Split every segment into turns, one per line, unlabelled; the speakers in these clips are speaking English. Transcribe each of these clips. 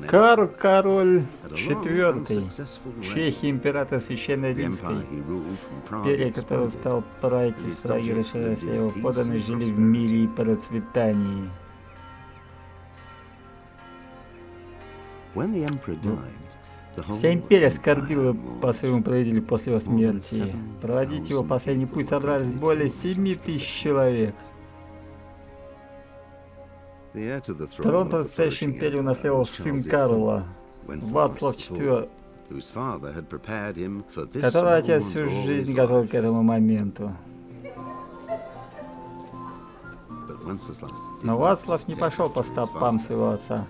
Карл король IV, Чехии император Священной Римской, империя, который стал править из Праги, расширяясь, его подданные жили в мире и процветании. Вся империя скорбила по своему правителю после его смерти. Проводить его последний путь собрались более 7000 человек. Трон предстоящей империи унаследовал сын Карла, Вацлав IV, которого отец всю жизнь готовил к этому моменту. Но Вацлав не пошел по стопам своего отца.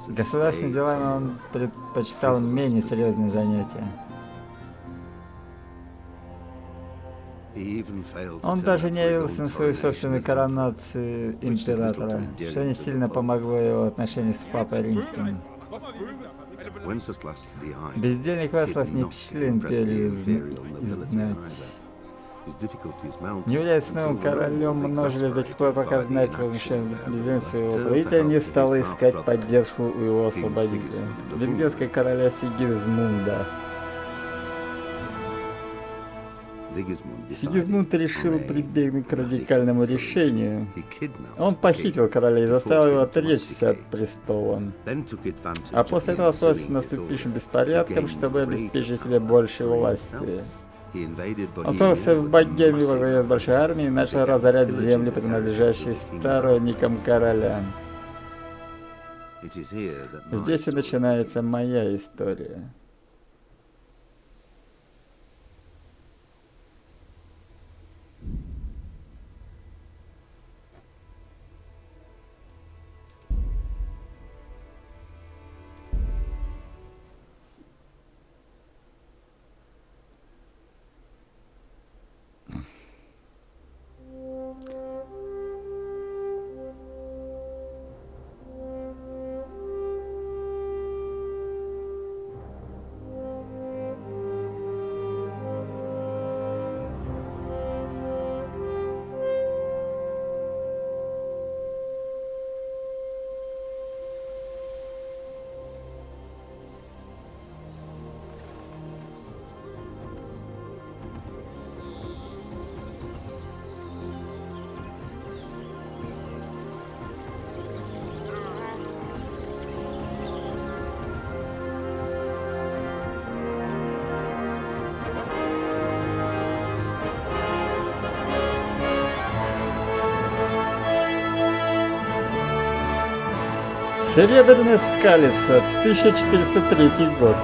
Государственными делами он предпочитал менее серьезные занятия. Он даже не явился на свою собственную коронацию императора, что не сильно помогло его отношениям с Папой Римским. Бездельник Вацлав не впечатлил империю знать. Не являясь новым королем, множились до тех пор, пока знать бездельник своего правителя не стала искать поддержку у его освободителя, венгерского короля Сигизмунда. Сигизмунд решил прибегнуть к радикальному решению. Он похитил короля и заставил его отречься от престола. А после этого воспользовался наступившим беспорядком, чтобы обеспечить себе больше власти. Он вторгся в Богемию во главе с большой армией и начал разорять земли, принадлежащие сторонникам короля. Здесь и начинается моя история. Серебряная скалица, 1403 год.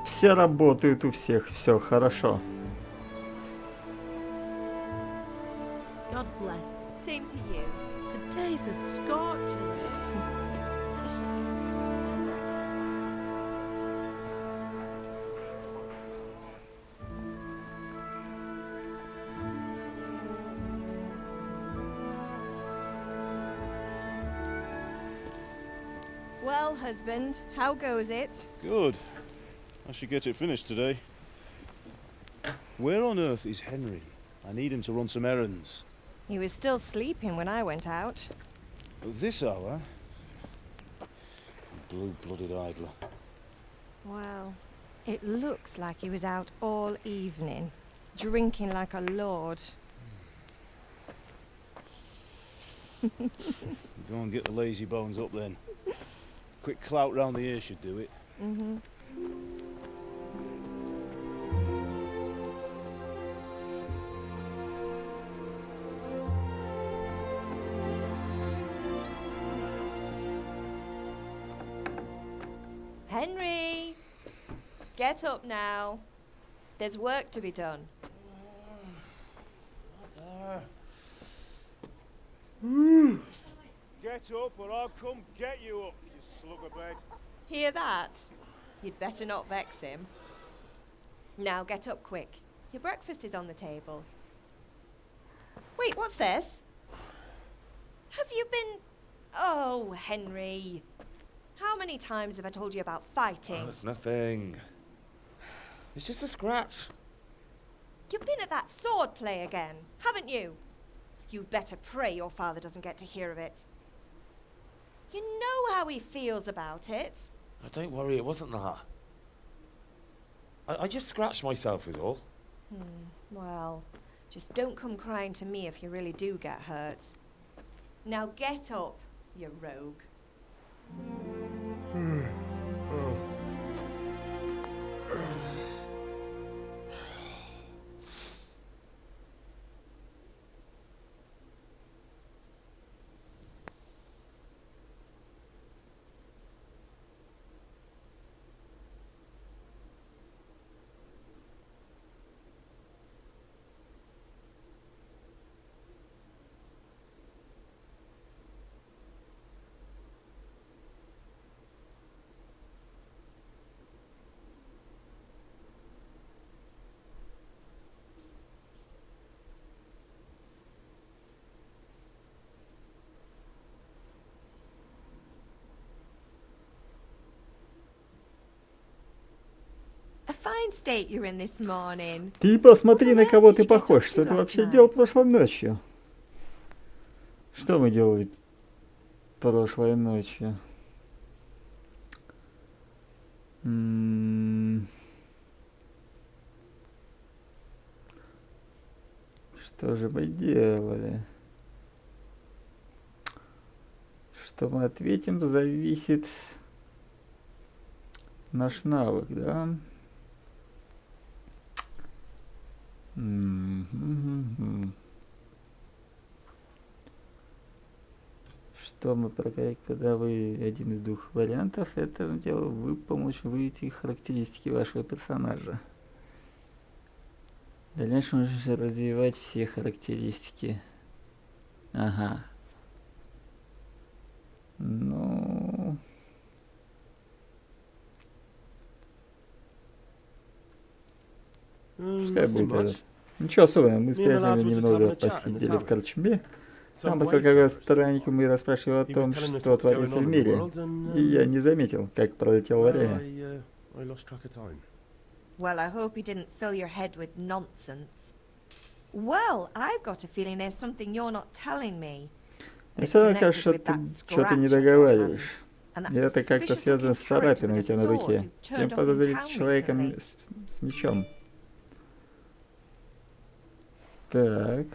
Все работают, у всех все хорошо.
God bless. Same to you. Today's a scorcher.
Well, husband, how goes it?
Good. I should get it finished today. Where on earth is Henry? I need him to run some errands.
He was still sleeping when I went out.
At this hour? Blue-blooded idler.
Well, it looks like he was out all evening, drinking like a lord.
Go and get the lazy bones up then. Quick clout round the ear should do it.
Mm-hmm. Henry! Get up now. There's work to be done.
Get up or I'll come get you up, you slug of bed.
Hear that? You'd better not vex him. Now get up quick. Your breakfast is on the table. Wait, what's this? Have you been... Oh, Henry. How many times have I told you about fighting?
Oh, it's nothing. It's just a scratch.
You've been at that sword play again, haven't you? You'd better pray your father doesn't get to hear of it. You know how he feels about it.
Oh, don't worry, it wasn't that. I just scratched myself is all.
Well, just don't come crying to me if you really do get hurt. Now get up, you rogue. A fine state you're in this morning.
Ты посмотри, на кого ты похож. Что ты вообще делал прошлой ночью? Что мы делали прошлой ночью? Что же мы делали? Что мы ответим, зависит наш навык, да? Что мы проверяем, когда вы один из двух вариантов, это дело вы помочь выйти характеристики вашего персонажа. Дальше можешь развивать все характеристики. Ага. Ну... Пускай будет это. Ничего особенного, мы с приятелями немного посидели в корчме. Там, поскольку странники, мы расспрашивали о том, что творится в мире. И я не заметил, как пролетело время.
Well, I hope he didn't fill your head with nonsense. Well, I've got a feeling there's something you're not telling me.
Мне всегда кажется, что ты что-то не договариваешь. И это как-то связано с царапиной у тебя на руке. Тем подозрительным человеком с мечом. Так.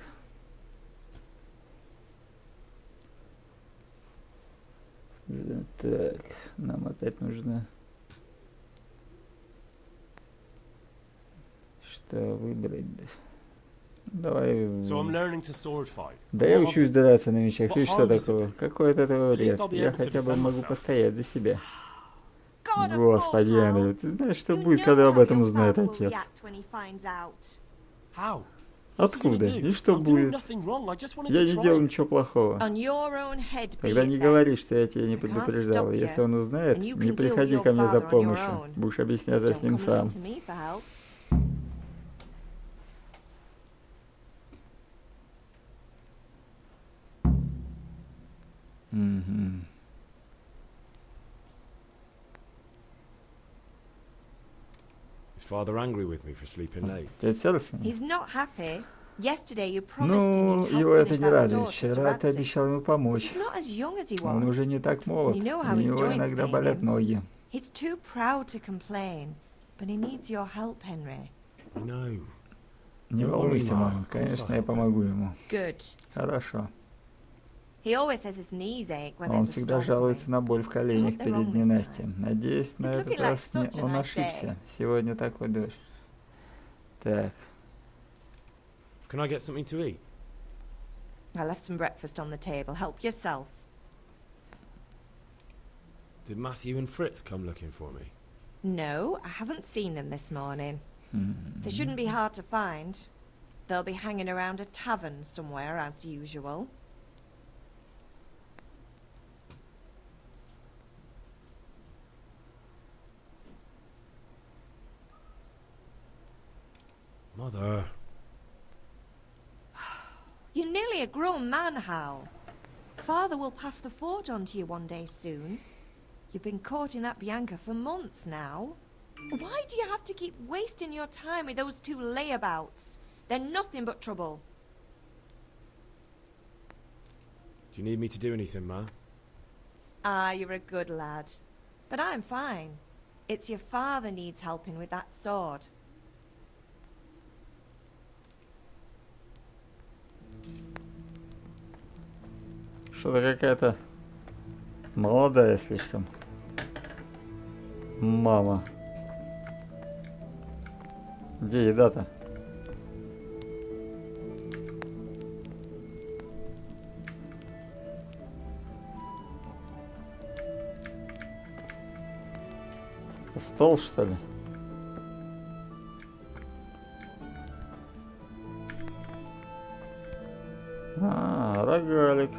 Так, нам опять нужно... Что выбрать? Давай... Да я учусь драться на мечах. Видишь, что такое? Какой от этого вред? Я хотя бы могу постоять за себя. Господи, Эндрю, ты знаешь, что будет, когда об этом узнает отец? Откуда? И что будет? Я не делал ничего плохого. Тогда не говори, что я тебя не предупреждал. Если он узнает, не приходи ко мне за помощью. Будешь объясняться с ним сам. Угу.
Father angry with me for sleeping late?
He's not happy. Yesterday you
Ну,
promised him you'd
его
help
это
finish
не
that
радует.
sword
Вчера ты обещал ему помочь.
He's not as young as he
Он
was.
уже не так молод. У
You know how his
него
joints
иногда
pain
болят
him.
ноги.
He's too proud to complain, but he needs your help, Henry.
I know.
Не волнуйся, мама. Конечно, я помогу ему.
Good.
Хорошо.
He always says his knees ache when
Он
there's a
всегда
storm
жалуется
coming.
на боль в коленях
I hope they're
перед
wrong this
ненастьем. Надеюсь, на
It's
этот
looking like
раз
such a
он
nice
ошибся.
day.
Сегодня такой дождь. Так.
Can I get something to eat?
I left some breakfast on the table. Help yourself.
Did Matthew and Fritz come looking for me?
No, I haven't seen them this morning. They shouldn't be hard to find. They'll be hanging around a tavern somewhere as usual.
Mother.
You're nearly a grown man, Hal. Father will pass the forge on to you one day soon. You've been courting that Bianca for months now. Why do you have to keep wasting your time with those two layabouts? They're nothing but trouble.
Do you need me to do anything, Ma?
Ah, you're a good lad. But I'm fine. It's your father needs helping with that sword.
Что-то какая-то молодая слишком. Мама. Где еда-то? Стол, что ли? А, рогалик.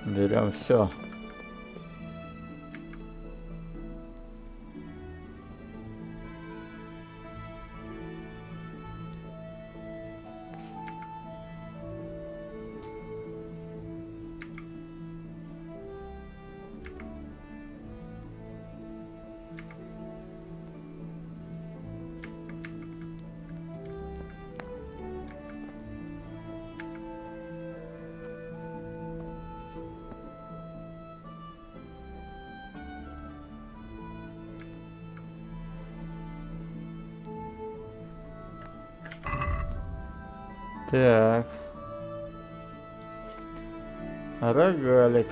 Берем все. Так. Рогалик.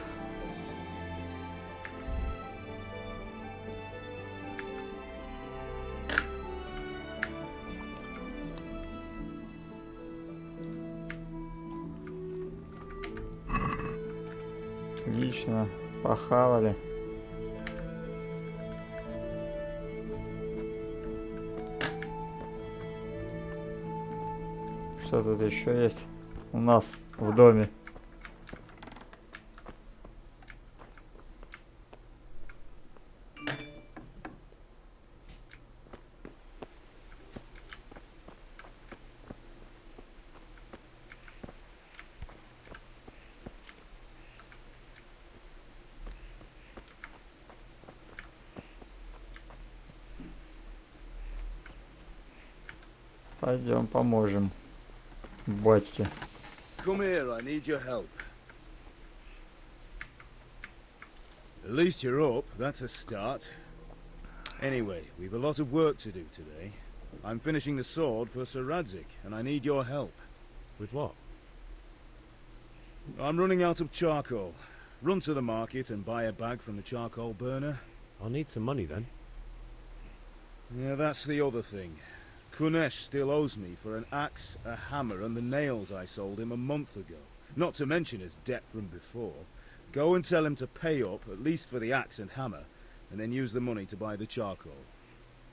Отлично. Похавали. Что тут еще есть у нас в доме? Пойдем поможем батьке.
Come here, I need your help. At least you're up, that's a start. Anyway, we've a lot of work to do today. I'm finishing the sword for Sir Radzik, and I need your help.
With what?
I'm running out of charcoal. Run to the market and buy a bag from the charcoal burner.
I'll need some money then.
Yeah, that's the other thing. Kunesh still owes me for an axe, a hammer, and the nails I sold him a month ago. Not to mention his debt from before. Go and tell him to pay up, at least for the axe and hammer, and then use the money to buy the charcoal.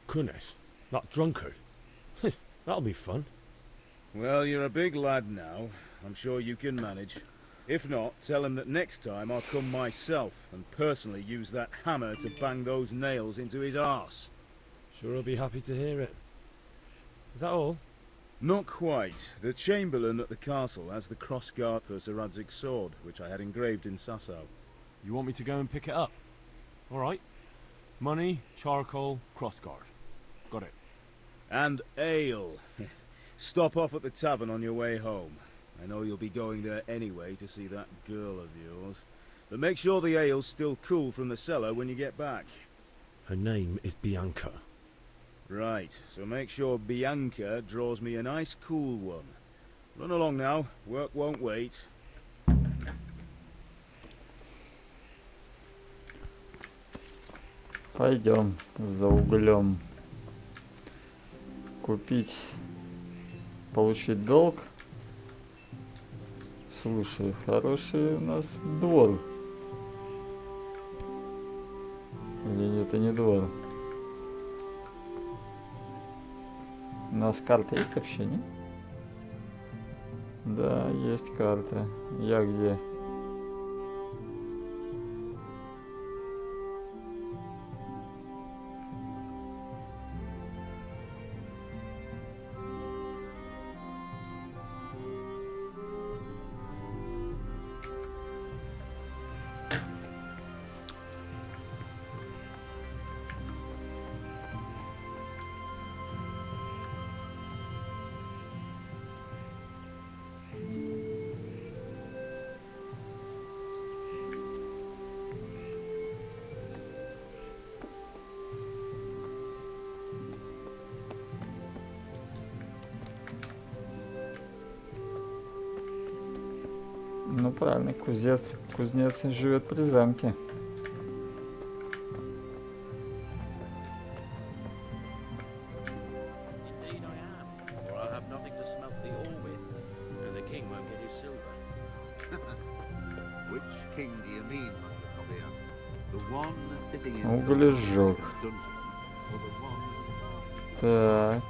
Kunesh? That drunkard? That'll be fun.
Well, you're a big lad now. I'm sure you can manage. If not, tell him that next time I'll come myself and personally use that hammer to bang those nails into his arse.
Sure I'll be happy to hear it. Is that all?
Not quite. The Chamberlain at the castle has the crossguard for Sir Radzig's sword, which I had engraved in Sasau.
You want me to go and pick it up? Alright. Money, charcoal, crossguard. Got it.
And ale. Stop off at the tavern on your way home. I know you'll be going there anyway to see that girl of yours. But make sure the ale's still cool from the cellar when you get back.
Her name is Bianca.
Right, so make sure Bianca draws me a nice cool one. Run along now, work won't wait.
Пойдем за углем. Купить, получить долг. Слушай, хороший у нас двор. Или нет, это не двор. У нас карта есть вообще, не? Да, есть карта. Я где? Ну правильно, кузнец живет при замке.
Indeed I am, or I'll have nothing to smelt the ore with, and the king won't get his silver.
Which king do you mean, Master Tobias? The one sitting in
Углежок.
dungeon, or the one?
Так.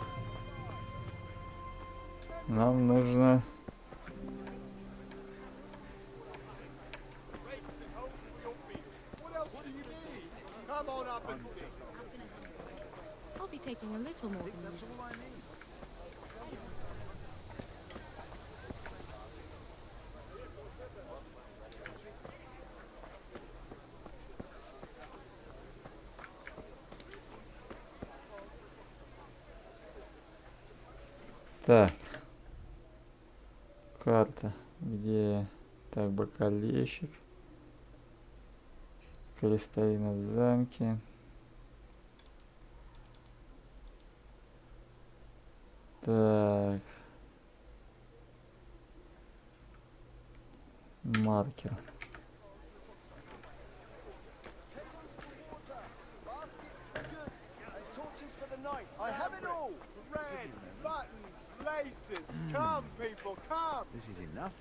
Нам нужно...
I'll be taking a little more than usual.
Так. Карта. Где? Так, бокалейщик. Кристаллина в замке. Так. Маркер.
I have it all. Red, buttons, laces. Come, people, come.
This is enough.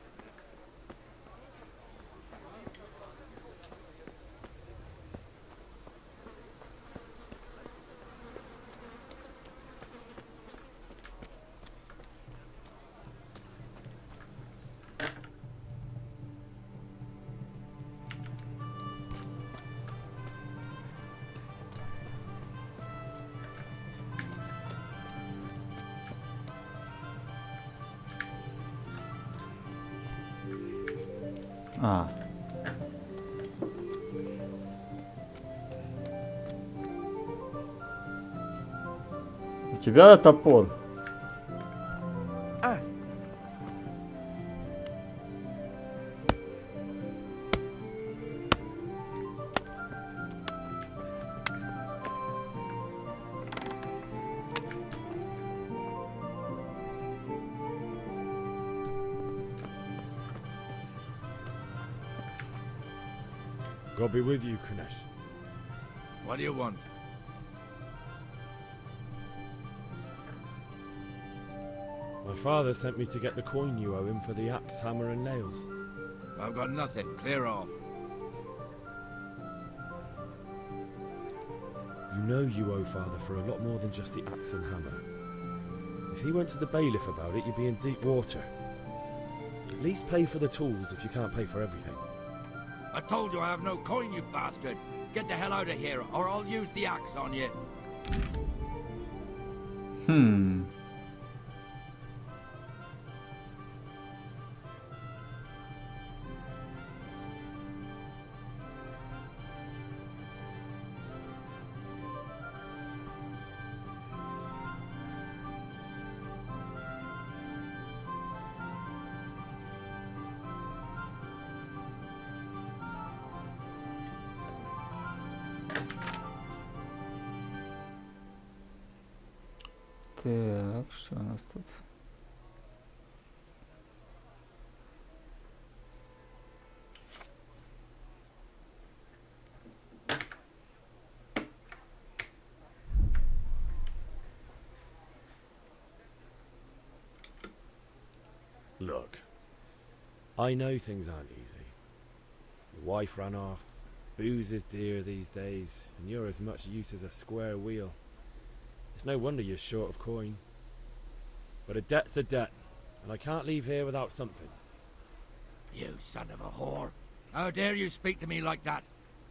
А. У тебя топор.
God be with you, Kunesh.
What do you want?
My father sent me to get the coin you owe him for the axe, hammer and nails.
I've got nothing. Clear off.
You know you owe father for a lot more than just the axe and hammer. If he went to the bailiff about it, you'd be in deep water. At least pay for the tools if you can't pay for everything.
I told you I have no coin, you bastard. Get the hell out of here, or I'll use the axe on you.
Так, что у нас тут?
Look,
I know things aren't easy. Your wife ran off, booze is dear these days, and you're as much use as a square wheel. It's no wonder you're short of coin. But a debt's a debt, and I can't leave here without something.
You son of a whore. How dare you speak to me like that?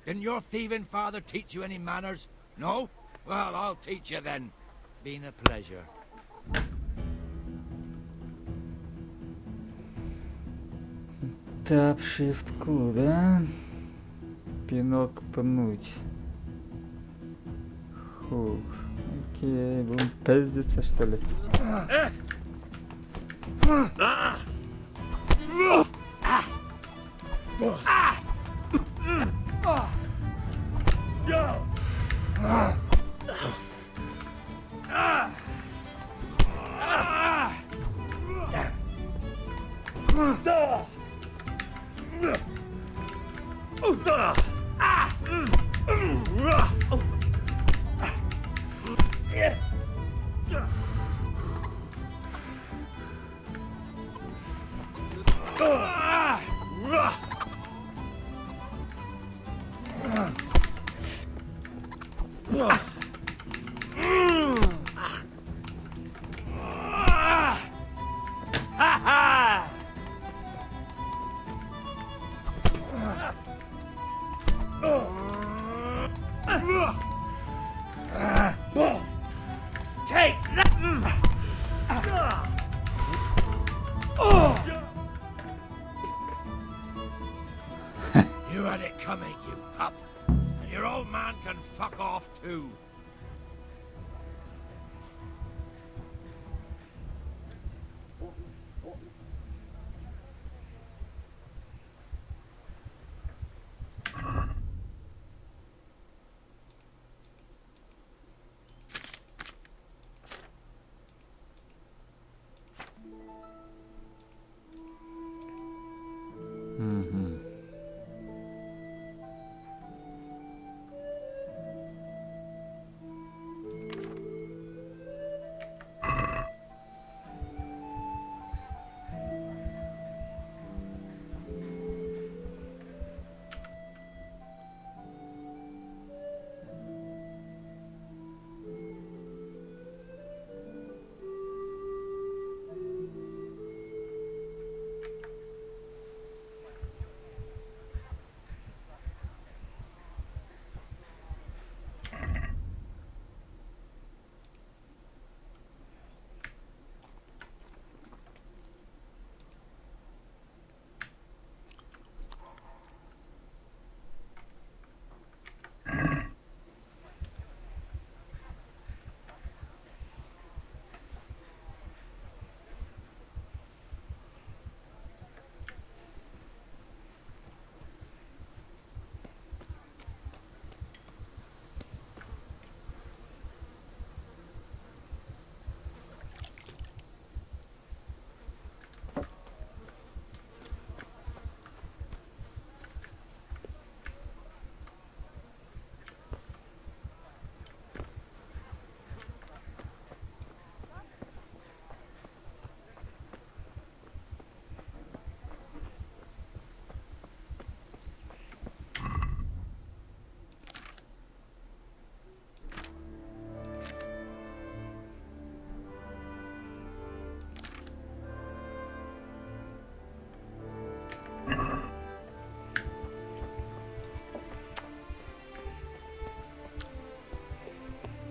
Didn't your thieving father teach you any manners? No? Well, I'll teach you then. Been a pleasure.
Тап, shift, Q, да? Пинок пнуть. Фух. Окей, будем пиздиться, что ли?
You had it coming, you pup. And your old man can fuck off too.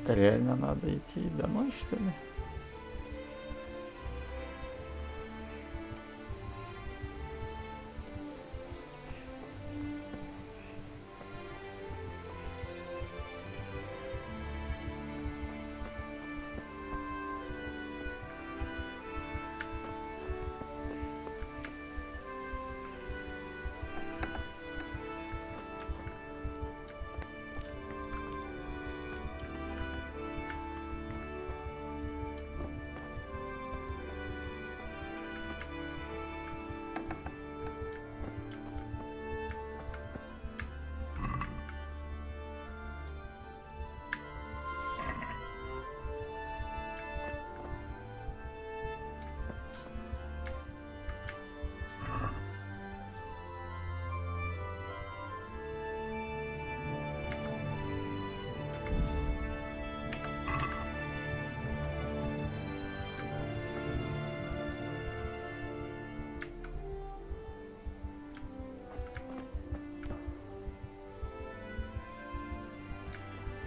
Реально надо идти домой, что ли?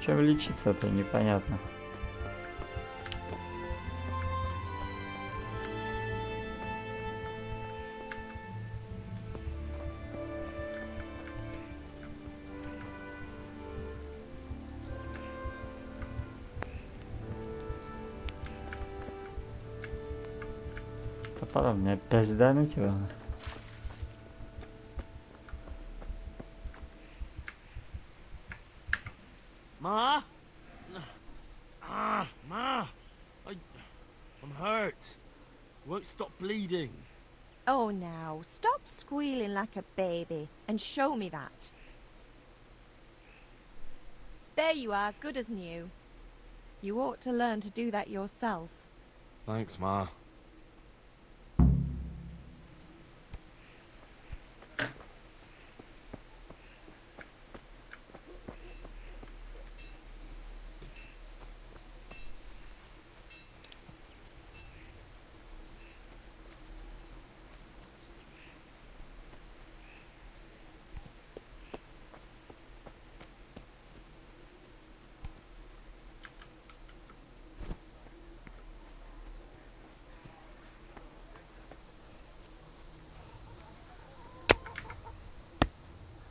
Чем лечиться-то непонятно. Топором мне опять дануть его.
Ma? Ma! I'm hurt. Won't stop bleeding.
Oh, now, stop squealing like a baby and show me that. There you are, good as new. You ought to learn to do that yourself.
Thanks, Ma.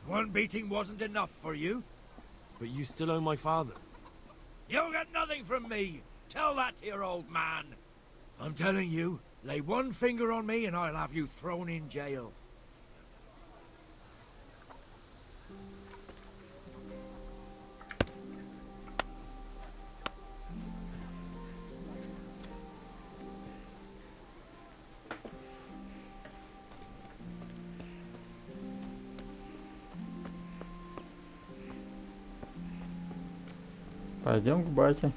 One beating wasn't enough for you?
But you still owe my father.
You'll get nothing from me. Tell that to your old man. I'm telling you, lay one finger on me and I'll have you thrown in jail.
Пойдем к бате.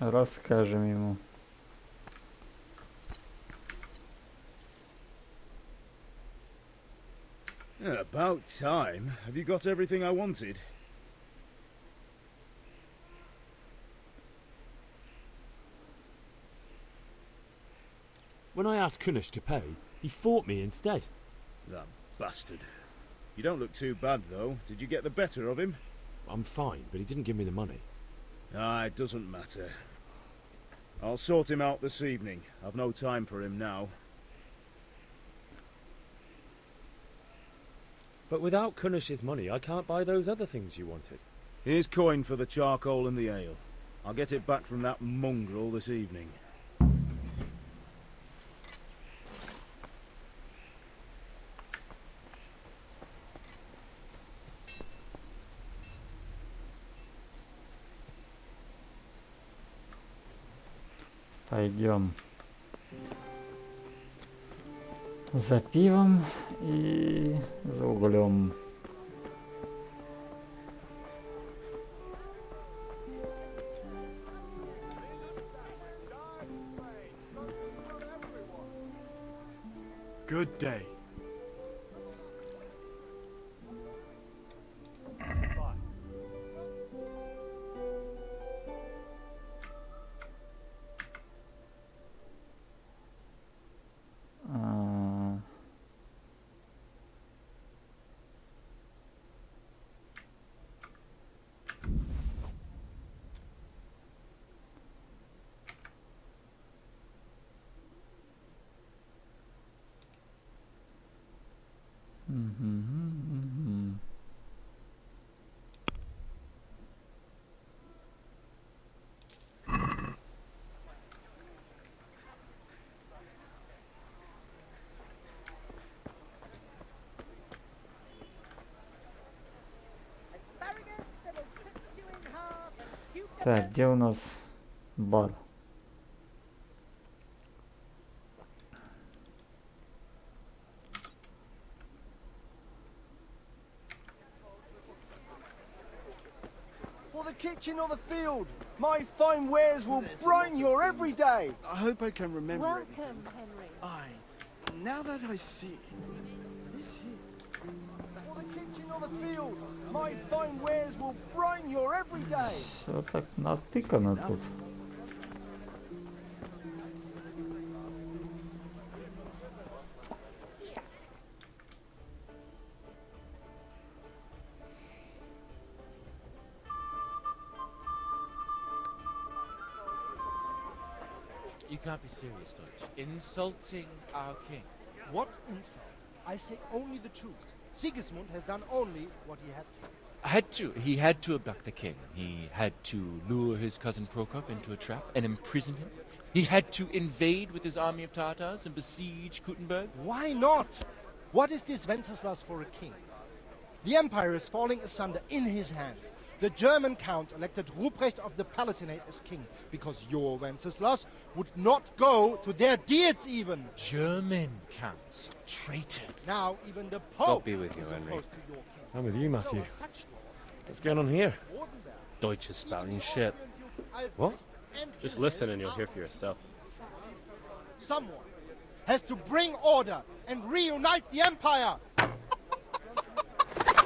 Расскажем ему.
About time. Have you got everything I wanted?
When I asked Kunish to pay, he fought me instead.
That bastard. You don't look too bad, though. Did you get the better of him?
I'm fine, but he didn't give me the money.
Ah, it doesn't matter. I'll sort him out this evening. I've no time for him now.
But without Kunish's money, I can't buy those other things you wanted.
Here's coin for the charcoal and the ale. I'll get it back from that mongrel this evening.
Пойдем за пивом и за углем.
Good day.
Так, где у нас бар?
For the kitchen or the field, my fine wares will brighten your every day.
I hope I can remember it.
Welcome, Henry.
Aye. Now that I see it. This here.
For the kitchen or the field, my fine wares will brighten your every day.
Все так натыкано тут.
You can't be serious, Deutsch. Insulting our king.
What insult? I say only the truth. Sigismund has done only what he had to.
He had to abduct the king. He had to lure his cousin Prokop into a trap and imprison him. He had to invade with his army of Tatars and besiege Kuttenberg.
Why not? What is this Wenceslas for a king? The empire is falling asunder in his hands. The German counts elected Ruprecht of the Palatinate as king because your Wenceslas would not go to their deeds even.
German counts. Traitors.
Now even the
God
Pope
be with you,
is
Henry.
opposed to your king.
I'm with you, Matthew.
So are such lords.
What's going on here?
Wasn't there?
Deutsch is spouting shit. What?
Just listen and you'll hear for yourself.
Someone has to bring order and reunite the empire.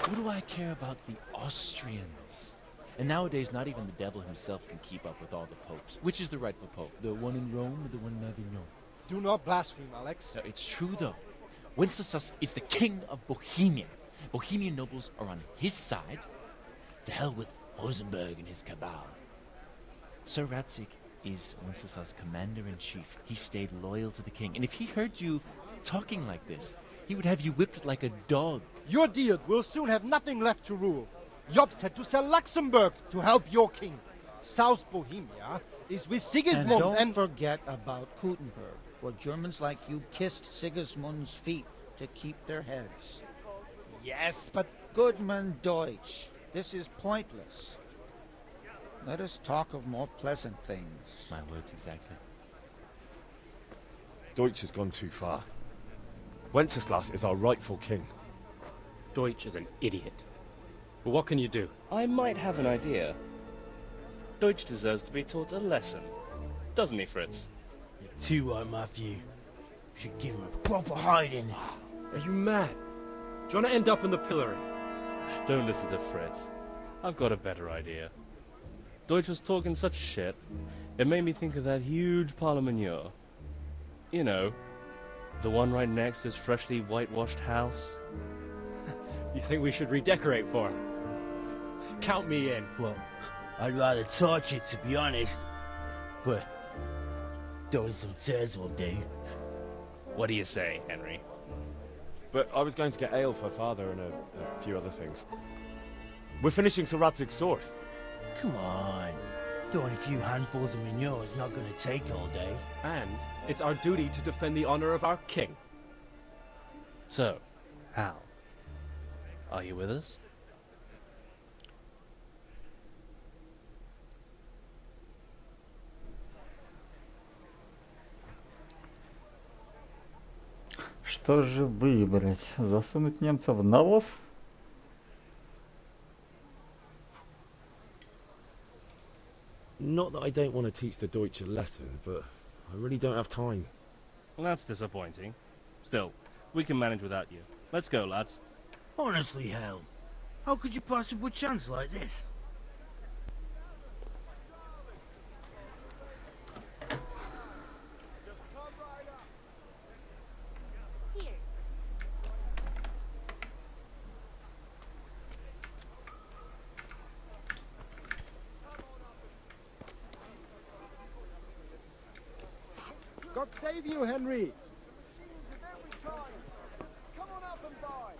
What do I care about the Austrians? And nowadays, not even the devil himself can keep up with all the popes. Which is the rightful pope? The one in Rome or the one in Avignon?
Do not blaspheme, Alex.
No, it's true, though. Wenceslas is the king of Bohemia. Bohemian nobles are on his side. To hell with Rosenberg and his cabal. Sir Ratzik is Wenceslas' commander-in-chief. He stayed loyal to the king. And if he heard you talking like this, he would have you whipped like a dog.
Your Diet will soon have nothing left to rule. Jobst had to sell Luxembourg to help your king. South Bohemia is with Sigismund
and don't forget about Kuttenberg, where Germans like you kissed Sigismund's feet to keep their heads.
Yes, but...
Goodman Deutsch, this is pointless. Let us talk of more pleasant things.
My words exactly.
Deutsch has gone too far. Wenceslas is our rightful king.
Deutsch is an idiot. But what can you do?
I might have an idea. Deutsch deserves to be taught a lesson. Doesn't he, Fritz?
You're too right, Matthew. You should give him a proper hiding.
Are you mad? Do you want to end up in the pillory?
Don't listen to Fritz. I've got a better idea. Deutsch was talking such shit, it made me think of that huge parliament. You know, the one right next to his freshly whitewashed house.
You think we should redecorate for him? Count me in.
Well, I'd rather torch it, to be honest. But throwing some chairs will do.
What do you say, Henry?
But I was going to get ale for father and a few other things. We're finishing Sir Radzig's sword.
Come on. Throwing a few handfuls of manure is not going to take all day.
And it's our duty to defend the honor of our king.
So, Hal, are you with us?
Что же выбрать? Засунуть немца в навоз?
Not that I don't want to teach the Deutsch a lesson, but I really don't have time.
Well, that's disappointing. Still, we can manage without you. Let's go, lads.
Honestly, Hal, how could you pass up with a chance like this?
God save you, Henry!
Come on up and buy.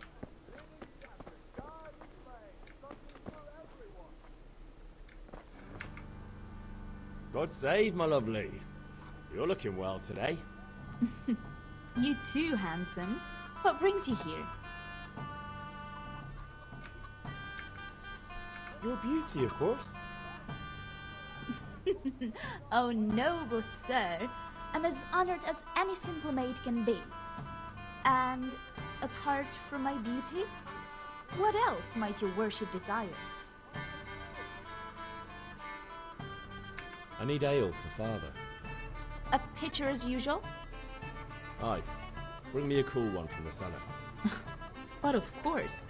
God save, my lovely. You're looking well today.
You too, handsome. What brings you here?
Your beauty, of course.
Oh, noble sir. I'm as honored as any simple maid can be. And apart from my beauty, what else might your worship desire?
I need ale for father.
A pitcher as usual?
Aye. Bring me a cool one from the cellar.
But of course.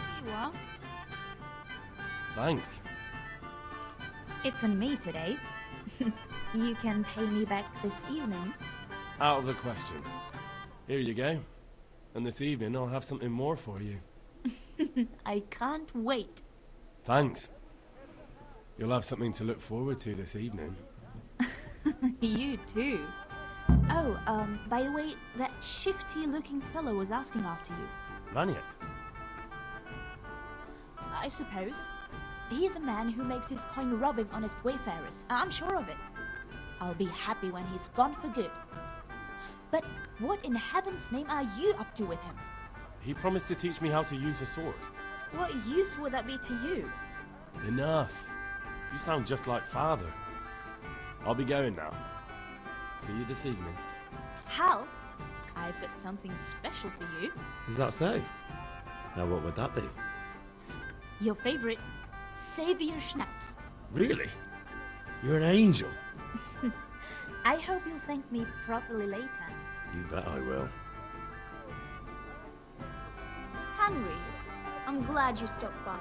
Here you are.
Thanks.
It's on me today. You can pay me back this evening.
Out of the question. Here you go. And this evening I'll have something more for you.
I can't wait.
Thanks. You'll have something to look forward to this evening.
You too. Oh, by the way, that shifty-looking fellow was asking after you.
Maniac?
I suppose. He's a man who makes his coin robbing honest wayfarers. I'm sure of it. I'll be happy when he's gone for good. But what in heaven's name are you up to with him?
He promised to teach me how to use a sword.
What use would that be to you?
Enough. You sound just like father. I'll be going now. See you this evening.
Hal, I've got something special for you.
Is that so? Now what would that be?
Your favorite savior schnapps.
Really? You're an angel.
I hope you'll thank me properly later.
You bet I will.
Henry, I'm glad you stopped by.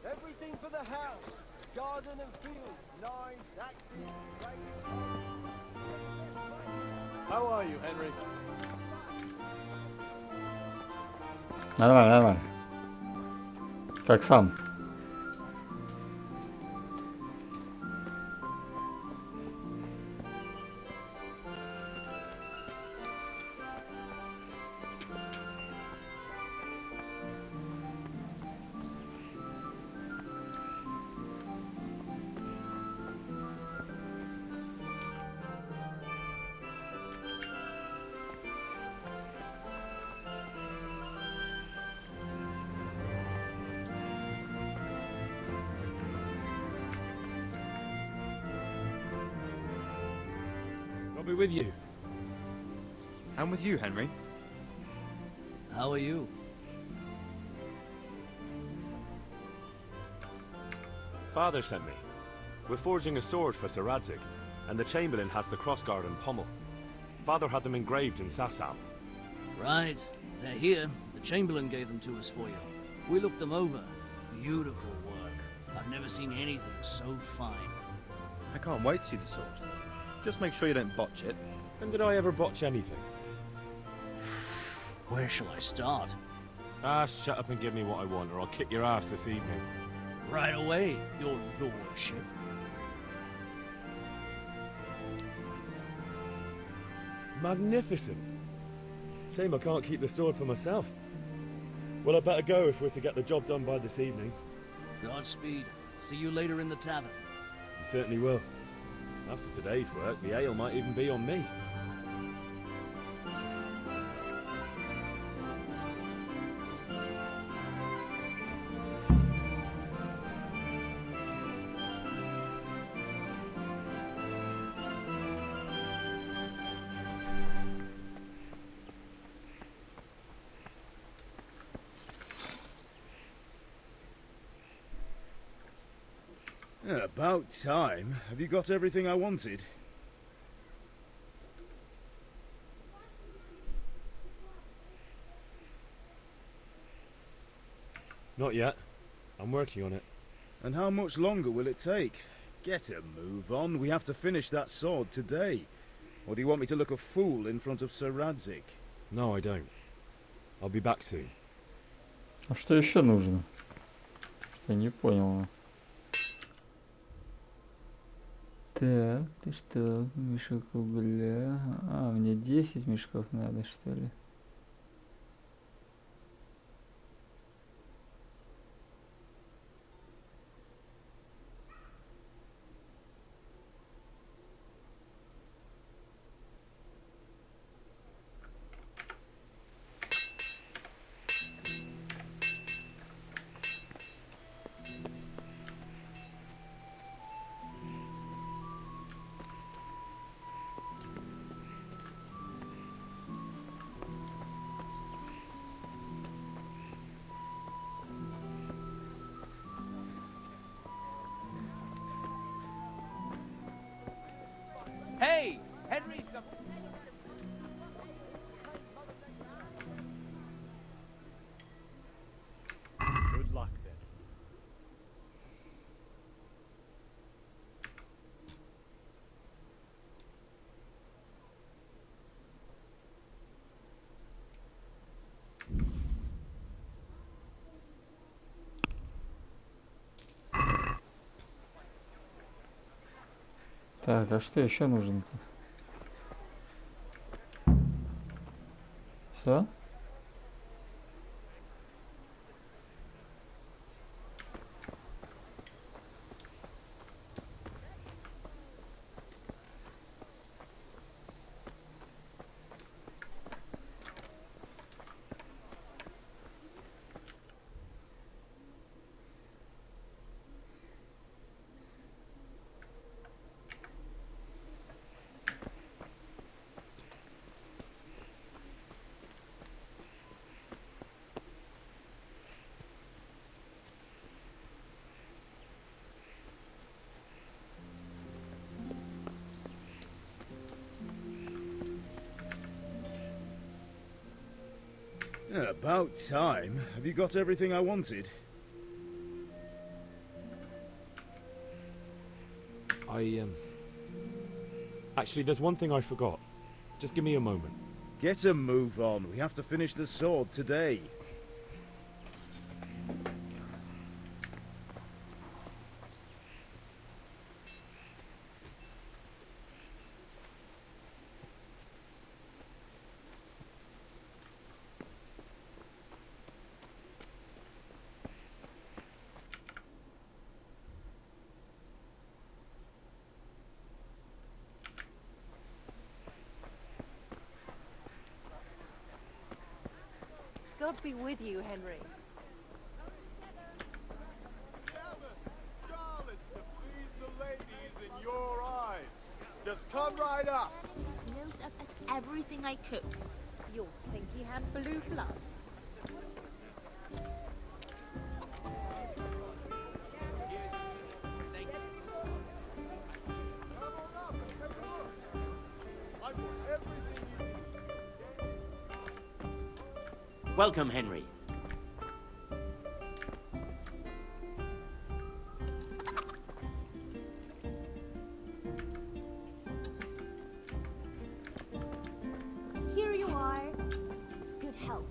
Everything for the house. Garden and field. Knives, axes, rakes. How are you, Henry?
Нормально, нормально. Как сам?
I'll be with you.
I'm with you, Henry.
How are you?
Father sent me. We're forging a sword for Sir Radzik, and the Chamberlain has the crossguard and pommel. Father had them engraved in Sasau.
Right. They're here. The Chamberlain gave them to us for you. We looked them over. Beautiful work. I've never seen anything so fine.
I can't wait to see the sword. Just make sure you don't botch it.
When did I ever botch anything?
Where shall I start?
Ah, shut up and give me what I want, or I'll kick your ass this evening.
Right away, your lordship.
Magnificent. Shame I can't keep the sword for myself. Well, I better go if we're to get the job done by this evening.
Godspeed. See you later in the tavern.
You certainly will. After today's work, the ale might even be on me.
About time. Have you got everything I wanted?
Not yet. I'm working on it.
And how much longer will it take? Get a move on. We have to finish that sword today. Or do you want me to look a fool in front of Sir Radzik?
No, I don't. I'll be back soon.
А что еще нужно? Я не понял. Так, ты что, мешок угля? А, мне 10 мешков надо, что ли?
Hey! Henry's got...
Good luck then.
Так, а что еще нужно-то? Все?
About time. Have you got everything I wanted?
Actually, there's one thing I forgot. Just give me a moment.
Get a move on. We have to finish the sword today.
God be with you, Henry.
Scarlet to please the ladies in your eyes. Just come right up.
His nose up at everything I cook.
You'll think he had blue blood.
Welcome, Henry.
Here you are. Good health.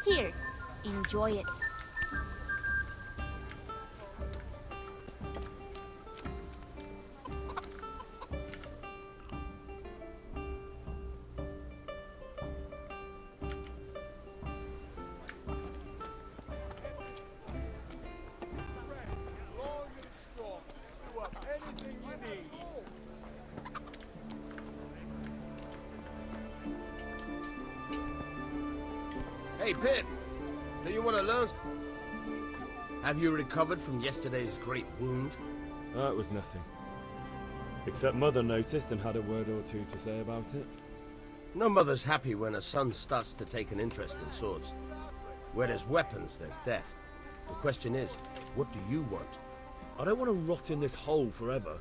Here, enjoy it.
Long and strong to sew up anything you need.
Hey, Pip, do you want to learn? Have you recovered from yesterday's great wound?
It was nothing. Except Mother noticed and had a word or two to say about it.
No mother's happy when a son starts to take an interest in swords. Where there's weapons, there's death. The question is, what do you want?
I don't want to rot in this hole forever.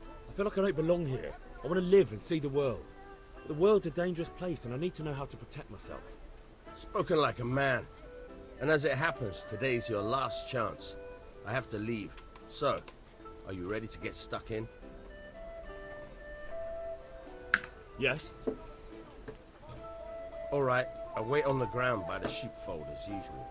I feel like I don't belong here. I want to live and see the world. But the world's a dangerous place and I need to know how to protect myself.
Spoken like a man. And as it happens, today's your last chance. I have to leave. So, are you ready to get stuck in?
Yes.
All right, I'll wait on the ground by the sheepfold as usual.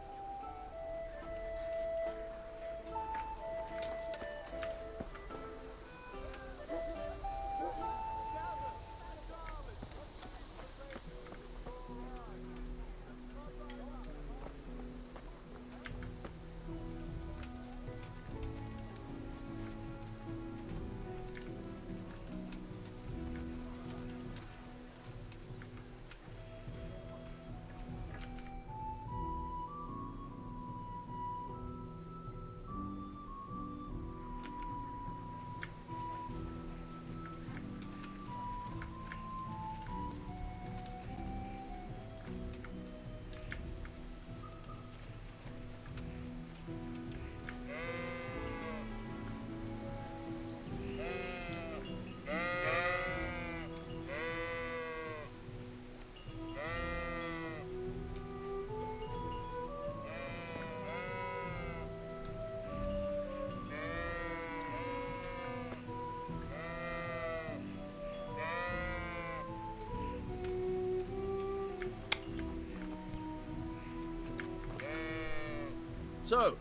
So,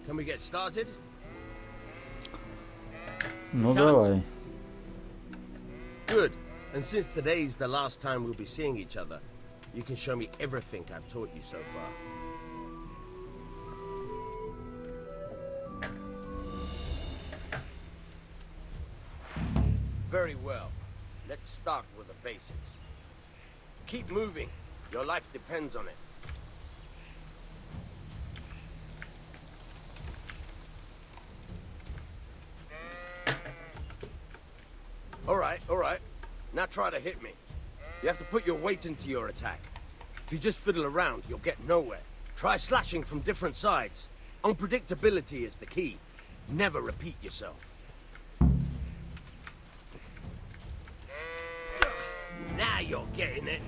can we get started?
Ну давай.
Good. And since today's the last time we'll be seeing each other, you can show me everything I've taught you so far. Very well. Let's start with the basics. Keep moving. Your life depends on it. All right. Now try to hit me. You have to put your weight into your attack. If you just fiddle around, you'll get nowhere. Try slashing from different sides. Unpredictability is the key. Never repeat yourself. Now you're getting it.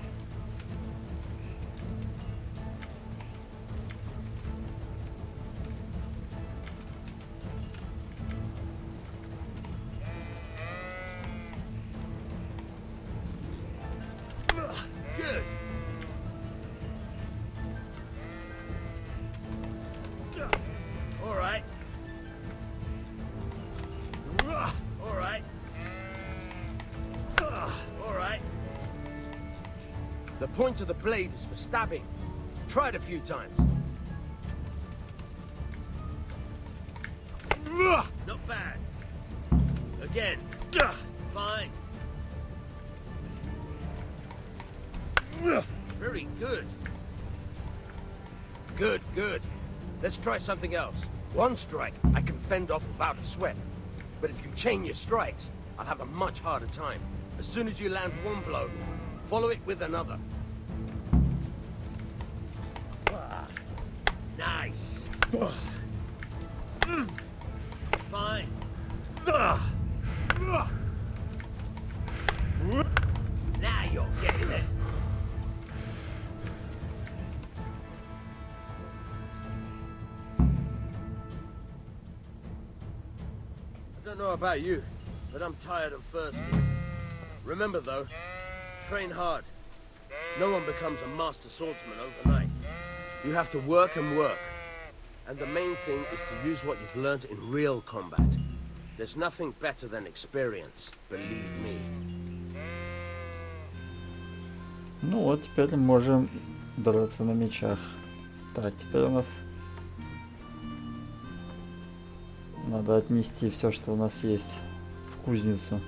Good. All right. All right. All right. The point of the blade is for stabbing. Try it a few times. Not bad. Again. Fine. Very good. Good. Let's try something else. One strike, I can fend off without a sweat. But if you chain your strikes, I'll have a much harder time. As soon as you land one blow, follow it with another. Nice. Fine. Now you're getting it. I don't know about you, but I'm tired and thirsty. Remember though, train hard. No one becomes a master swordsman overnight. You have to work and work. And the main thing is to use what you've learned in real combat. There's nothing better than experience, believe me.
Ну вот, теперь можем драться на мечах. Так, теперь у нас надо отнести все, что у нас есть, в кузницу.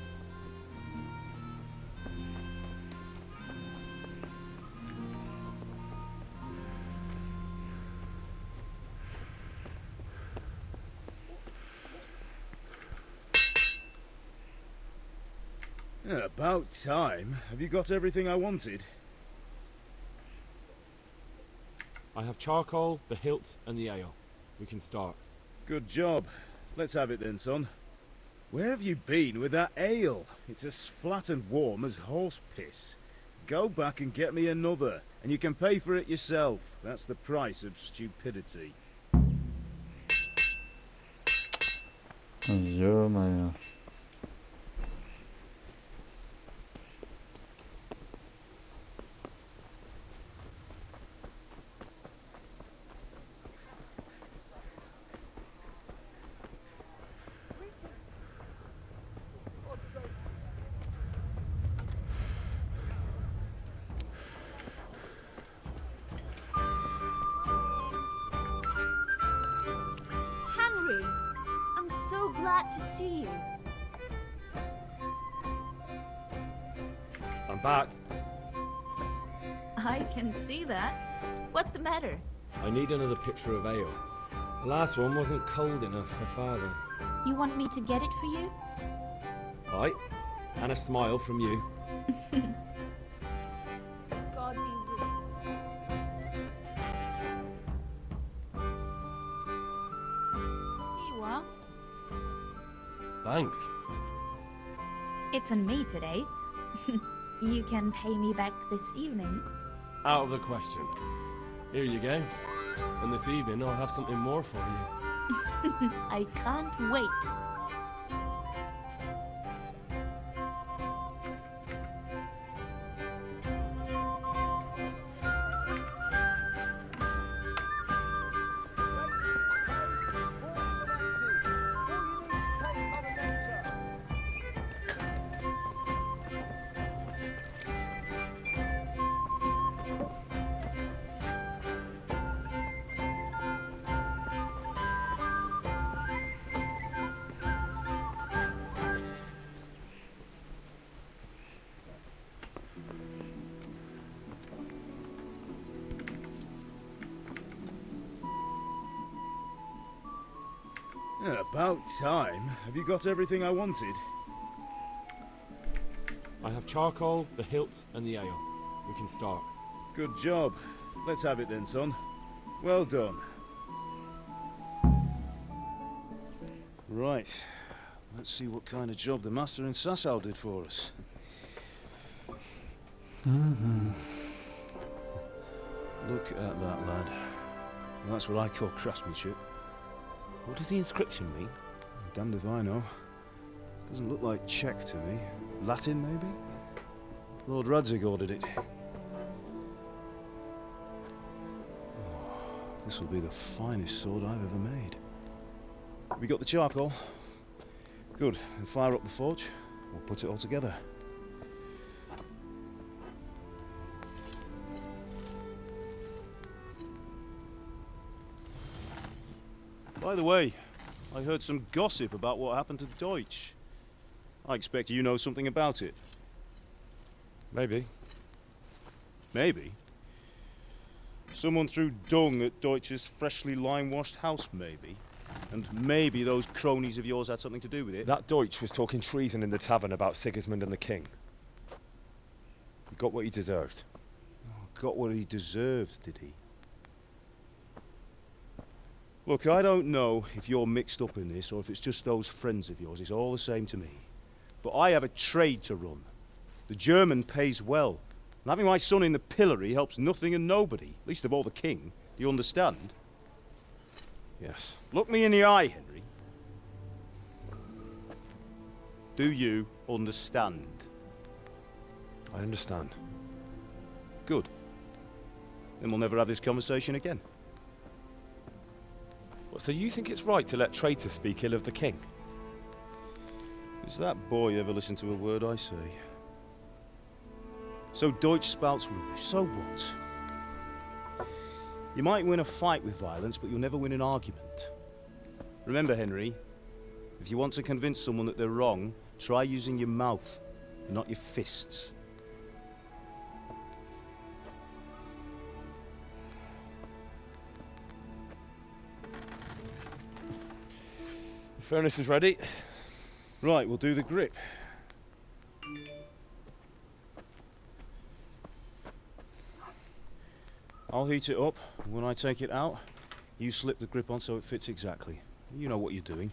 About time. Have you got everything I wanted?
I have charcoal, the hilt, and the ale. We can start.
Good job. Let's have it then, son. Where have you been with that ale? It's as flat and warm as horse piss. Go back and get me another, and you can pay for it yourself. That's the price of stupidity.
Ё-моё.
Glad to see you.
I'm back.
I can see that. What's the matter?
I need another pitcher of ale. The last one wasn't cold enough for Father.
You want me to get it for you?
Aye, and a smile from you.
God be with you. Here you are.
Thanks.
It's on me today. You can pay me back this evening.
Out of the question. Here you go. And this evening I'll have something more for you.
I can't wait.
About time. Have you got everything I wanted?
I have charcoal, the hilt, and the ale. We can start.
Good job. Let's have it then, son. Well done. Right. Let's see what kind of job the master in Sasau did for us. Look at that, lad. That's what I call craftsmanship.
What does the inscription mean?
Damned if I know. Doesn't look like Czech to me. Latin, maybe? Lord Radzig ordered it. Oh, this will be the finest sword I've ever made. We got the charcoal? Good. Then fire up the forge. We'll put it all together. By the way, I heard some gossip about what happened to Deutsch. I expect you know something about it.
Maybe.
Maybe? Someone threw dung at Deutsch's freshly lime-washed house, maybe? And maybe those cronies of yours had something to do with it?
That Deutsch was talking treason in the tavern about Sigismund and the king. He got what he deserved.
Oh, got what he deserved, did he? Look, I don't know if you're mixed up in this or if it's just those friends of yours. It's all the same to me. But I have a trade to run. The German pays well. And having my son in the pillory helps nothing and nobody, least of all the king. Do you understand?
Yes.
Look me in the eye, Henry. Do you understand?
I understand.
Good. Then we'll never have this conversation again.
What, so you think it's right to let traitors speak ill of the king?
Does that boy ever listen to a word I say? So Deutsch spouts rubbish, so what? You might win a fight with violence, but you'll never win an argument. Remember, Henry, if you want to convince someone that they're wrong, try using your mouth, not your fists.
The furnace is ready.
Right, we'll do the grip. I'll heat it up, and when I take it out, you slip the grip on so it fits exactly. You know what you're doing.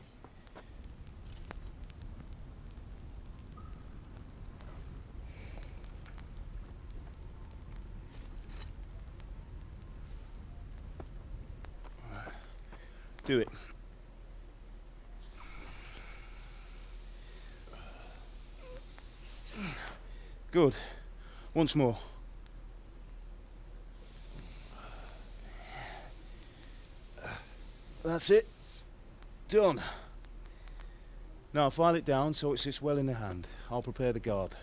Do it. Good. Once more. That's it. Done. Now file it down so it sits well in the hand. I'll prepare the guard.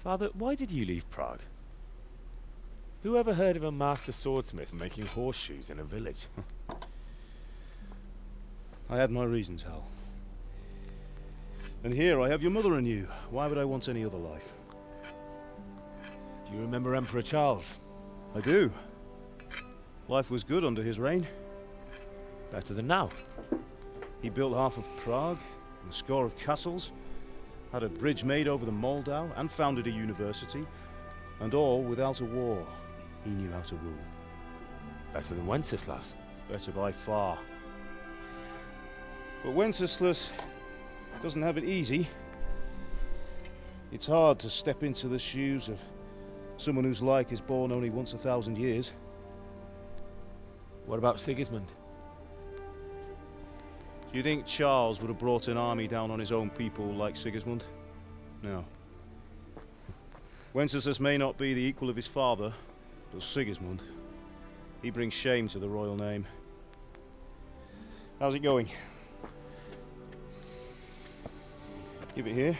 Father, why did you leave Prague? Who ever heard of a master swordsmith making horseshoes in a village?
I had my reasons, Hal. And here I have your mother and you. Why would I want any other life?
Do you remember Emperor Charles?
I do. Life was good under his reign.
Better than now.
He built half of Prague, and a score of castles, had a bridge made over the Moldau, and founded a university, and all without a war. He knew how to rule.
Better than Wenceslas.
Better by far. But Wenceslas doesn't have it easy. It's hard to step into the shoes of someone whose like is born only once 1,000 years.
What about Sigismund?
Do you think Charles would have brought an army down on his own people like Sigismund? No. Wenceslas may not be the equal of his father, but Sigismund, he brings shame to the royal name. How's it going? Give it here,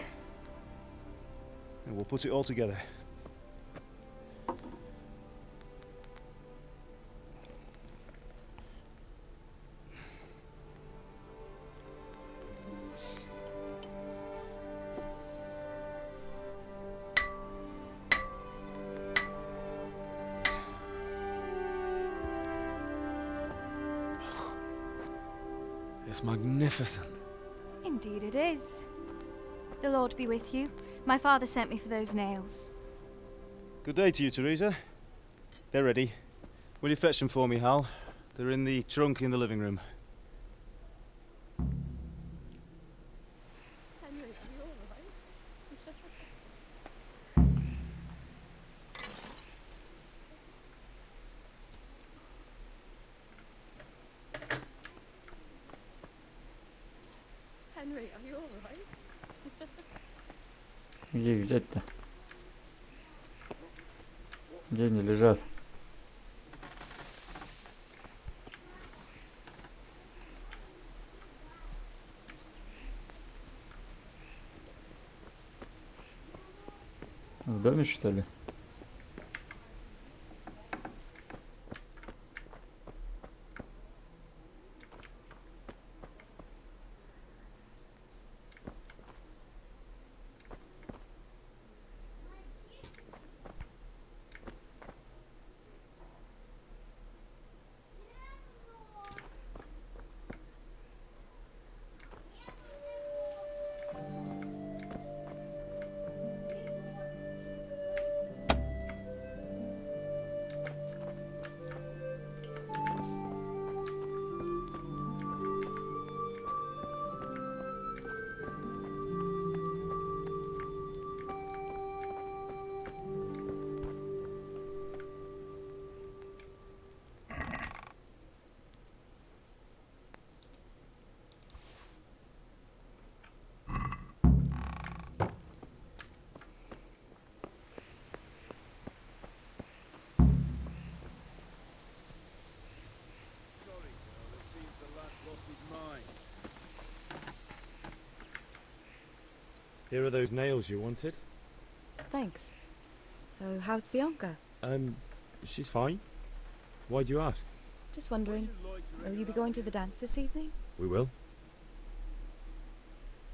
and we'll put it all together. It's magnificent.
Indeed it is. The Lord be with you. My father sent me for those nails.
Good day to you, Teresa. They're ready. Will you fetch them for me, Hal? They're in the trunk in the living room.
Henry, are you alright?
Где их взять-то? Где они лежат? В доме, что ли?
Here are those nails you wanted.
Thanks. So, how's Bianca?
She's fine. Why do you ask?
Just wondering, will you be going to the dance this evening?
We will.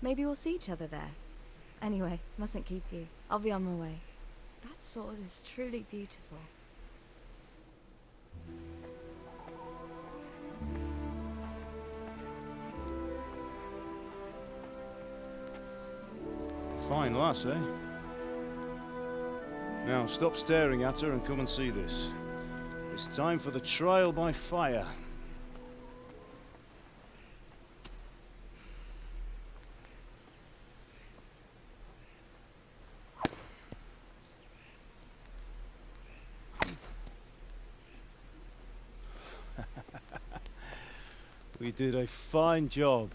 Maybe we'll see each other there. Anyway, mustn't keep you. I'll be on my way. That sword is truly beautiful.
Fine lass, eh? Now, stop staring at her and come and see this. It's time for the trial by fire. We did a fine job.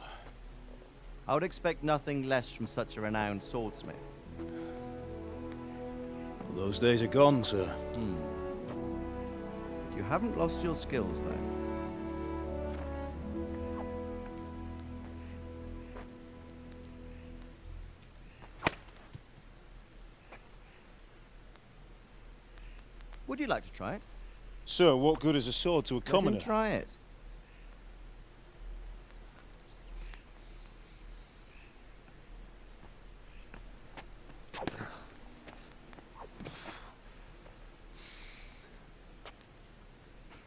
I would expect nothing less from such a renowned swordsmith.
Those days are gone, sir.
You haven't lost your skills, though. Would you like to try it?
Sir, what good is a sword to a commoner?
Let him try it.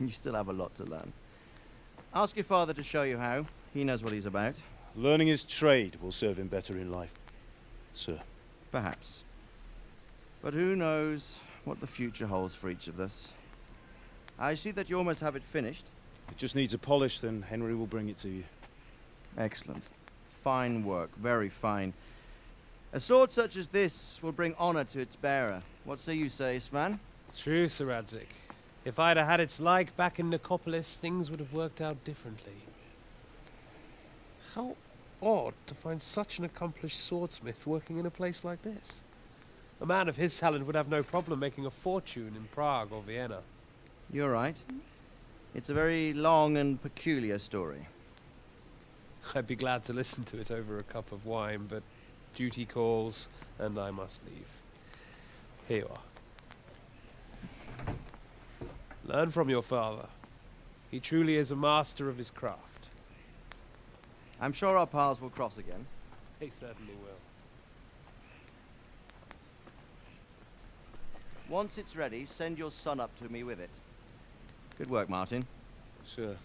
You still have a lot to learn. Ask your father to show you how. He knows what he's about.
Learning his trade will serve him better in life, sir.
Perhaps. But who knows what the future holds for each of us. I see that you almost have it finished.
It just needs a polish, then Henry will bring it to you.
Excellent. Fine work, very fine. A sword such as this will bring honor to its bearer. What say you, Svan?
True, Sir Radzik. If I'd have had its like back in Nicopolis, things would have worked out differently. How odd to find such an accomplished swordsmith working in a place like this. A man of his talent would have no problem making a fortune in Prague or Vienna.
You're right. It's a very long and peculiar story.
I'd be glad to listen to it over a cup of wine, but duty calls, and I must leave. Here you are. Learn from your father. He truly is a master of his craft.
I'm sure our paths will cross again.
They certainly will.
Once it's ready, send your son up to me with it. Good work, Martin.
Sure.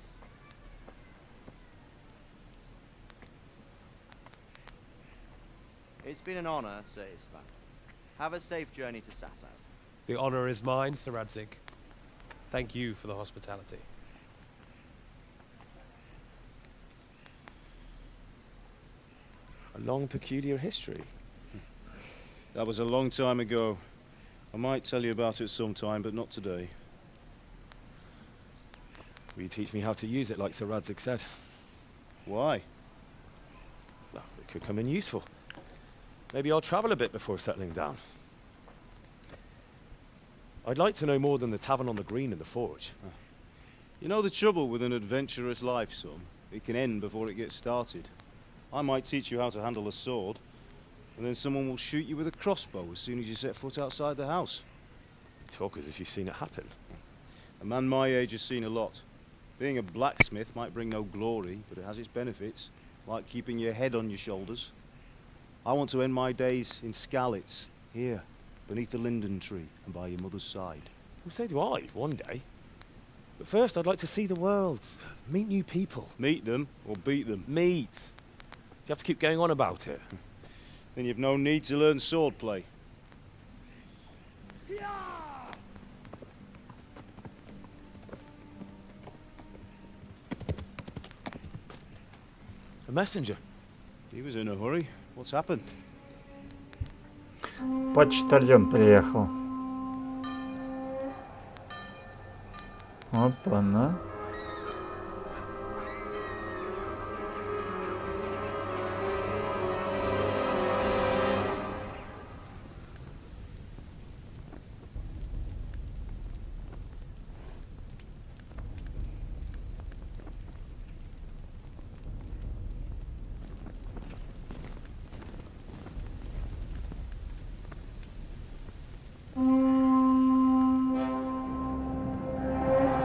It's been an honor, Sir Ispan. Have a safe journey to Sasau.
The honor is mine, Sir Radzig. Thank you for the hospitality.
A long, peculiar history.
That was a long time ago. I might tell you about it sometime, but not today.
Will you teach me how to use it like Sir Radzig said?
Why?
Well, it could come in useful. Maybe I'll travel a bit before settling down. I'd like to know more than the tavern on the green and the forge.
You know the trouble with an adventurous life, son? It can end before it gets started. I might teach you how to handle a sword, and then someone will shoot you with a crossbow as soon as you set foot outside the house.
You talk as if you've seen it happen.
A man my age has seen a lot. Being a blacksmith might bring no glory, but it has its benefits, like keeping your head on your shoulders. I want to end my days in Skalitz, here, beneath the linden tree and by your mother's side.
Well, so do I, one day. But first, I'd like to see the world, meet new people.
Meet them or beat them?
Meet. You have to keep going on about it.
Then you've no need to learn swordplay.
A messenger.
He was in a hurry. What's happened?
Почтальон приехал. Опа-на.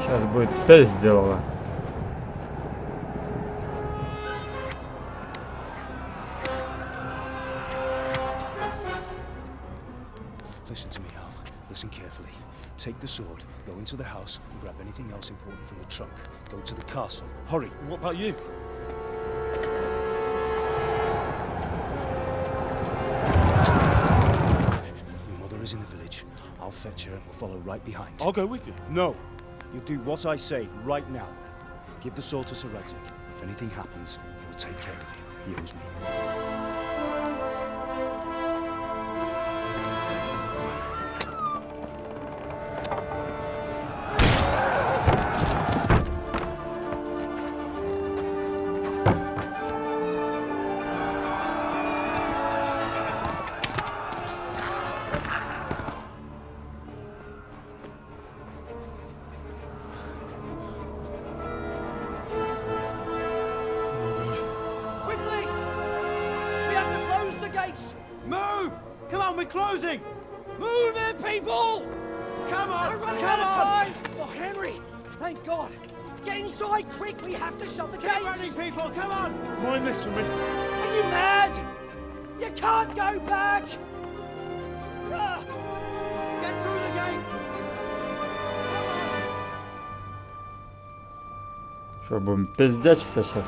Сейчас будет 5 сделала.
Listen to me, Al. Listen carefully. Take the sword, go into the house, and grab anything else important from the trunk. Go to the castle. Hurry.
What about you?
Your mother is in the village. I'll fetch her and we'll follow right behind.
I'll go with you.
No. You'll do what I say right now. Give the sword to Sir Radzig. If anything happens, he'll take care of you. He owes me.
We're closing!
Move it, people!
Come on!
We're running
Come
out of
on!
time! Oh, Henry! Thank God! Get inside, quick! We have to shut the gates!
Keep running, people! Come on!
Mind this for me.
Are you mad? You can't go back! Ah.
Get through the gates!
Что, будем пиздячиться сейчас?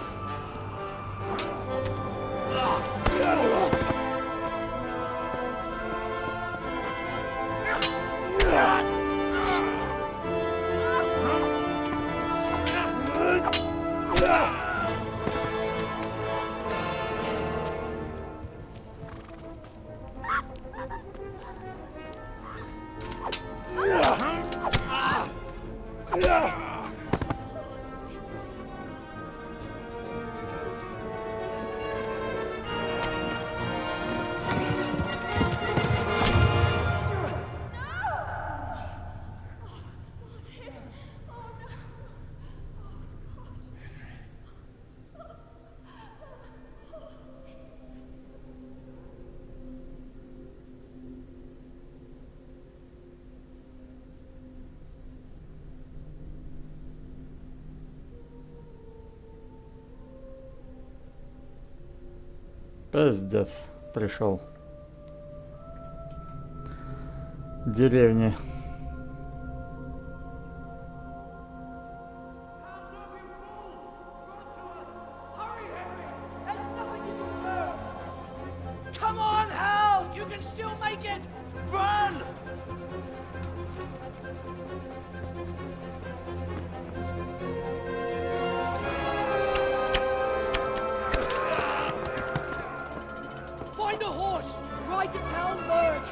Пиздец, пришел. Деревня.
Come on,
Take it! Run!
Find a horse! Ride to town, Merc!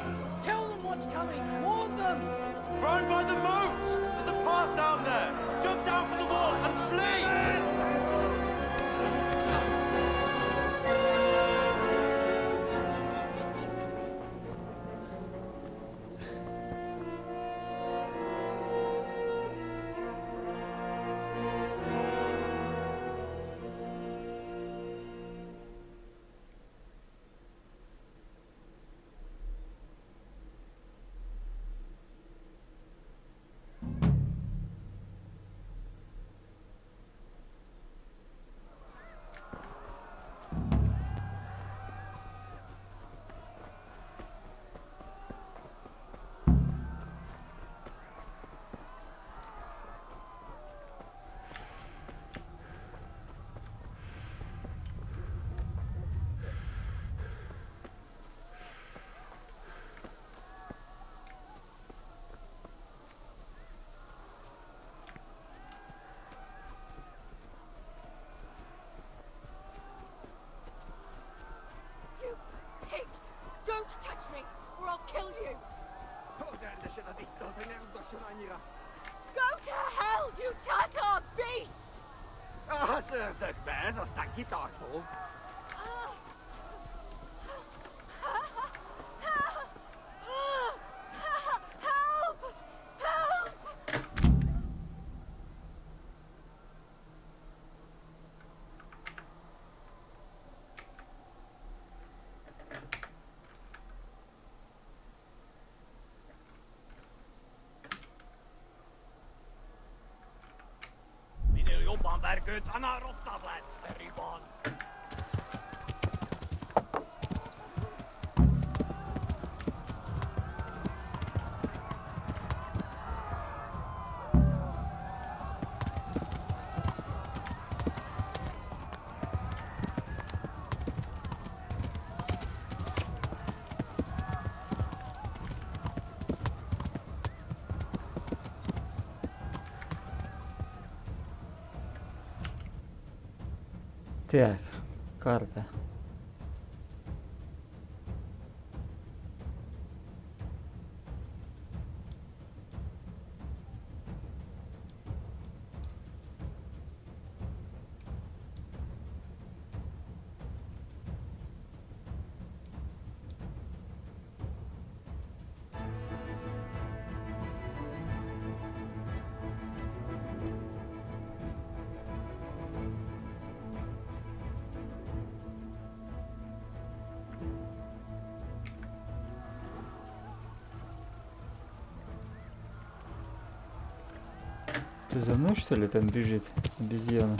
Tell them what's coming! Warn them!
Run by the moats! There's a path down there! Jump down from the wall and flee!
Don't touch me, or I'll kill you! Go to hell, you Tatar beast! Help! Help!
Так, карта. Ты за мной, что ли, там бежит обезьяна?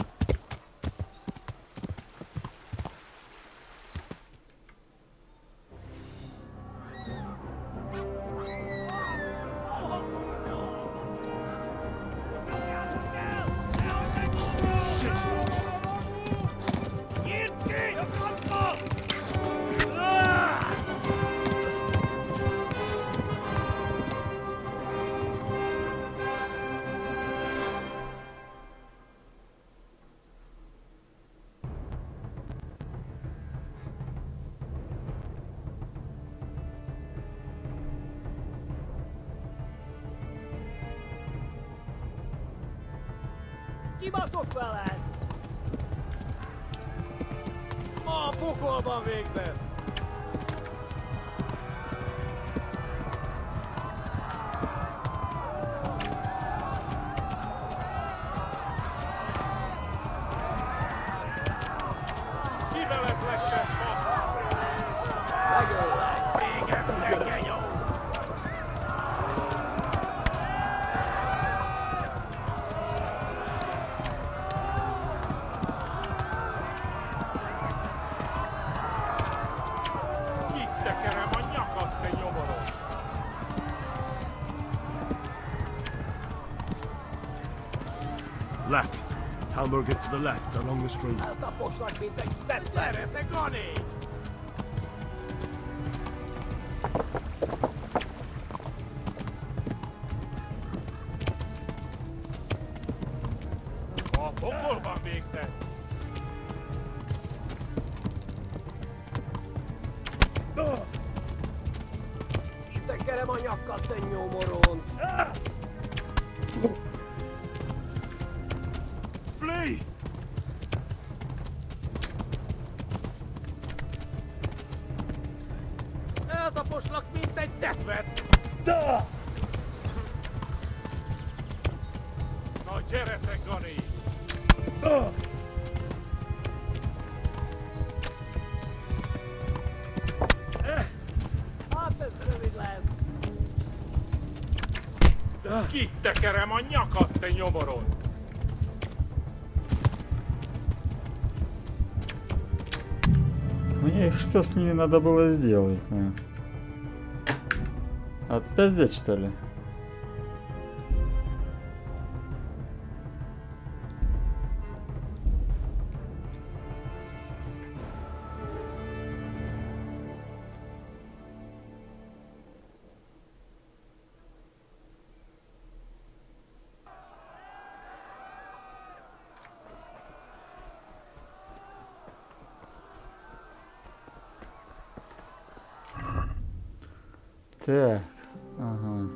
Kibaszok veled! A pokolban végzett! Kibeveszlek meg! Megöllek! Végem legyen jó!
Left. Talmberg is to the left, along the street.
Eltaposlak, mint egy betleretek, Gani! tekerem a nyakat, te nyomoronc!
Flee!
Eltaposlak, mint egy tepet! Na gyere, te Gani! Hát ez rövid lesz! Kitekerem a nyakat, te nyomoronc!
Мне что с ними надо было сделать? Отпиздить, что ли? Так, ага.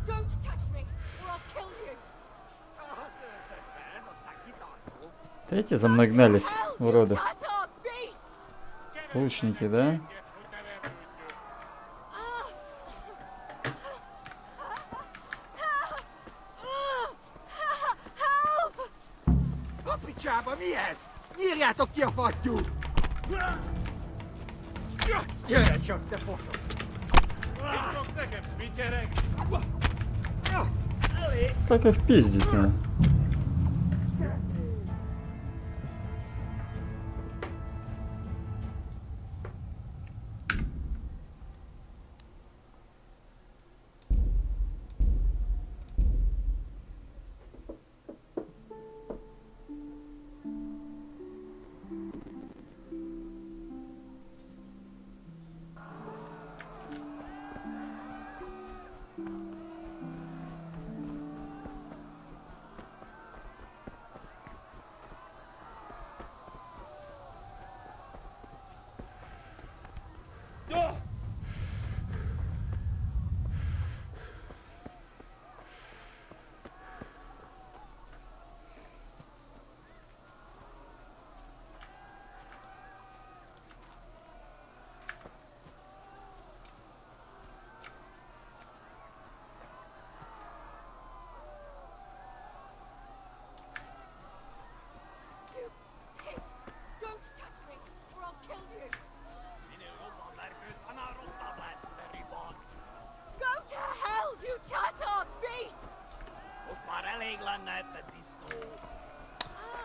Don't touch me, or I'll kill you!
Эти за мной гнались, уроды. Лучники, да?
A picsába mi ez? Nyírjátok ki a fattyú! Gyere csak, te fosok! Mit fogsz nekem, spityereg?
Как их пиздить надо?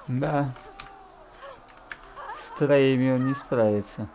Да. С троими он не справится.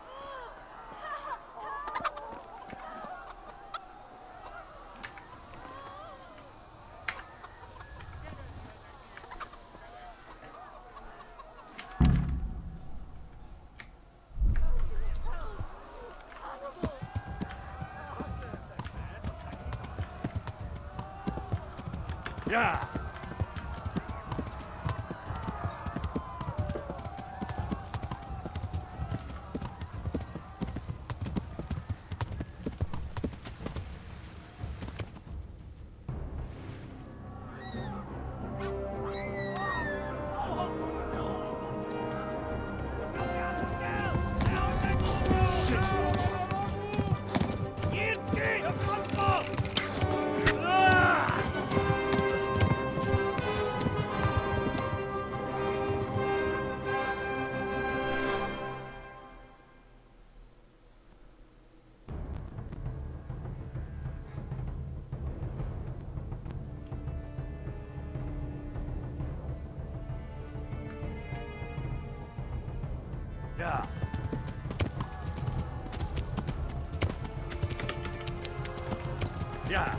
Yeah.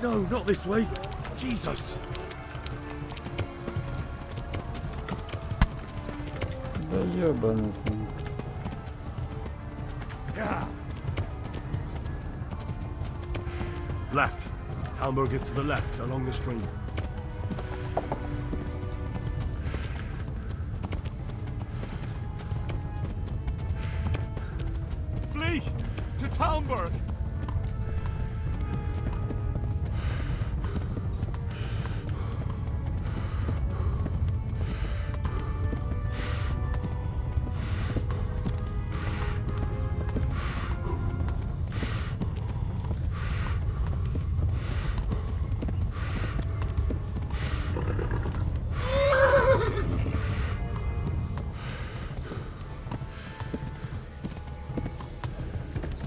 No, not this way. Jesus.
Да ёбаный ты.
Yeah. Left. Talmberg is to the left, along the stream. Flee! To Talmberg!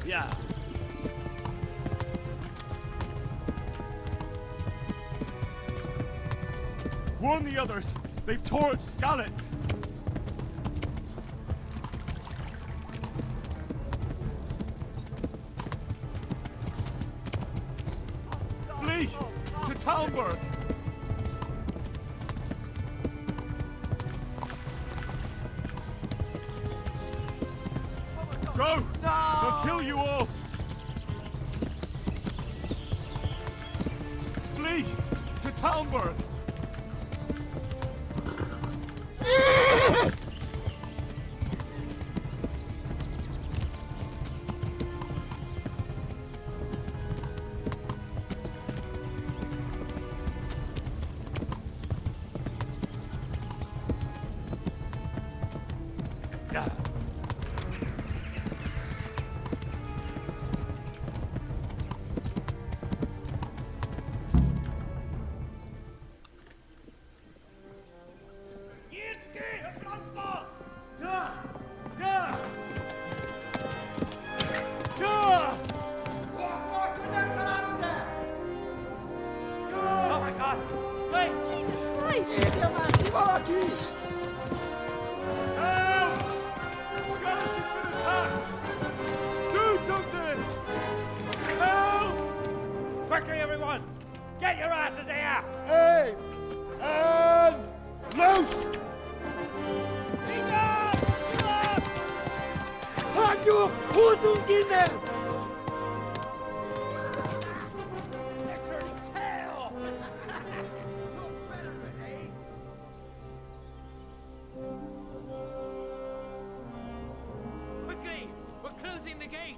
Yeah. Warn the others! They've torched Skalitz! Flee! To Talmberg! Go! No! They'll kill you all! Flee! To Talmberg! Yeah.
Oh my God! Wait! Jesus Christ!
Help! Skalitz has been attacked! Do something! Help!
Quickly, everyone! Get your asses here!
Hey! And loose!
Hanyo! Huzungine!
They're turning tail! Quickly! We're closing the gate!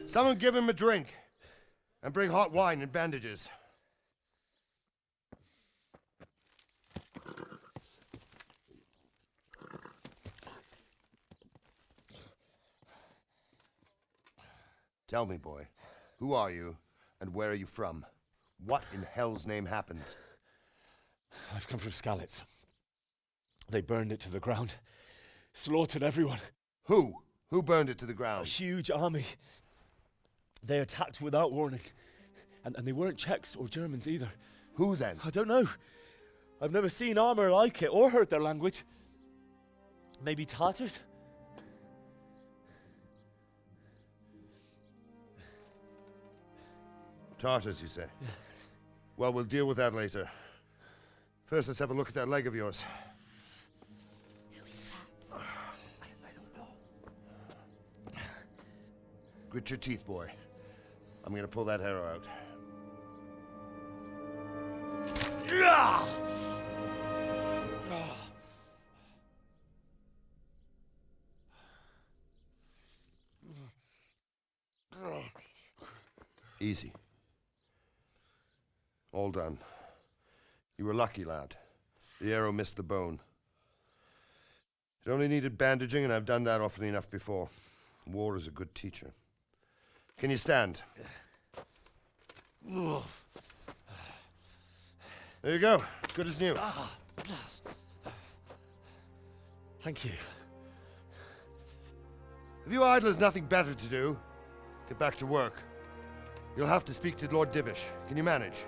Someone give him a drink. And bring hot wine and bandages. Tell me, boy, who are you and where are you from? What in hell's name happened?
I've come from Skalitz. They burned it to the ground. Slaughtered everyone.
Who? Who burned it to the ground?
A huge army. They attacked without warning. And they weren't Czechs or Germans either.
Who then?
I don't know. I've never seen armor like it or heard their language. Maybe Tatars?
Tartars, you say? Yeah. Well, we'll deal with that later. First, let's have a look at that leg of yours.
Who is that?
I don't know. Grit your teeth, boy. I'm gonna pull that arrow out. Easy. All done. You were lucky, lad. The arrow missed the bone. It only needed bandaging, and I've done that often enough before. War is a good teacher. Can you stand? There you go. Good as new.
Thank you.
If you idlers nothing better to do, get back to work. You'll have to speak to Lord Divish. Can you manage?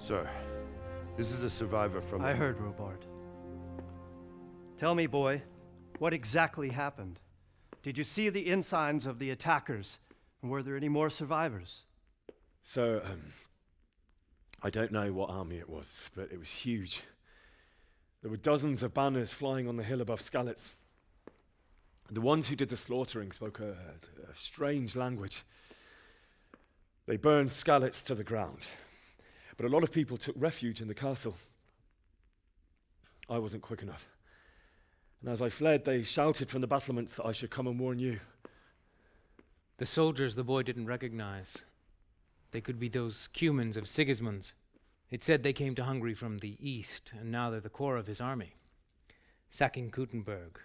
Sir, this is a survivor from...
I heard, Robard. Tell me, boy, what exactly happened? Did you see the ensigns of the attackers? And were there any more survivors?
So, I don't know what army it was, but it was huge. There were dozens of banners flying on the hill above Skalitz. The ones who did the slaughtering spoke a strange language. They burned Skalitz to the ground. But a lot of people took refuge in the castle. I wasn't quick enough. And as I fled, they shouted from the battlements that I should come and warn you.
The soldiers the boy didn't recognize. They could be those Cumans of Sigismund's. It said they came to Hungary from the east, and now they're the core of his army. Sacking Kuttenberg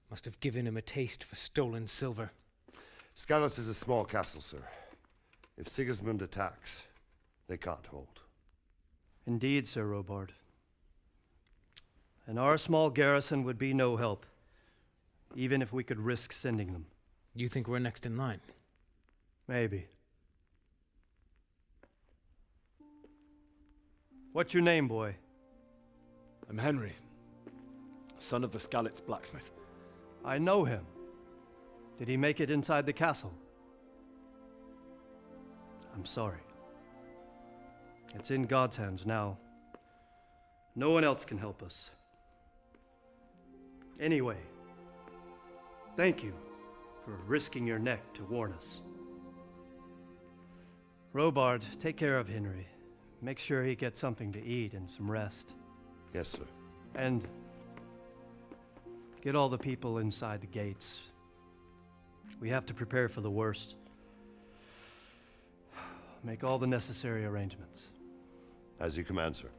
must have given him a taste for stolen silver.
Skalitz is a small castle, sir. If Sigismund attacks, they can't hold.
Indeed, Sir Robard. And our small garrison would be no help, even if we could risk sending them.
You think we're next in line?
Maybe. What's your name, boy?
I'm Henry, son of the Skalitz blacksmith.
I know him. Did he make it inside the castle? I'm sorry. It's in God's hands now. No one else can help us. Anyway, thank you for risking your neck to warn us. Robard, take care of Henry. Make sure he gets something to eat and some rest.
Yes, sir.
And get all the people inside the gates. We have to prepare for the worst. Make all the necessary arrangements.
As you command, sir.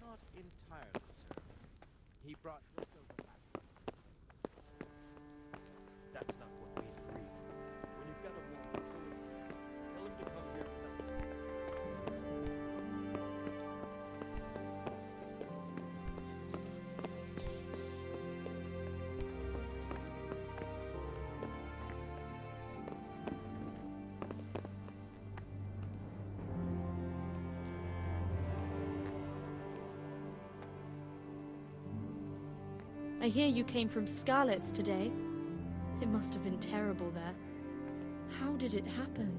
Not entirely, sir. He brought just over back. That's not what we agreed. When you've got a woman, tell him to come here to help.
I hear you came from Skalitz today. It must have been terrible there. How did it happen?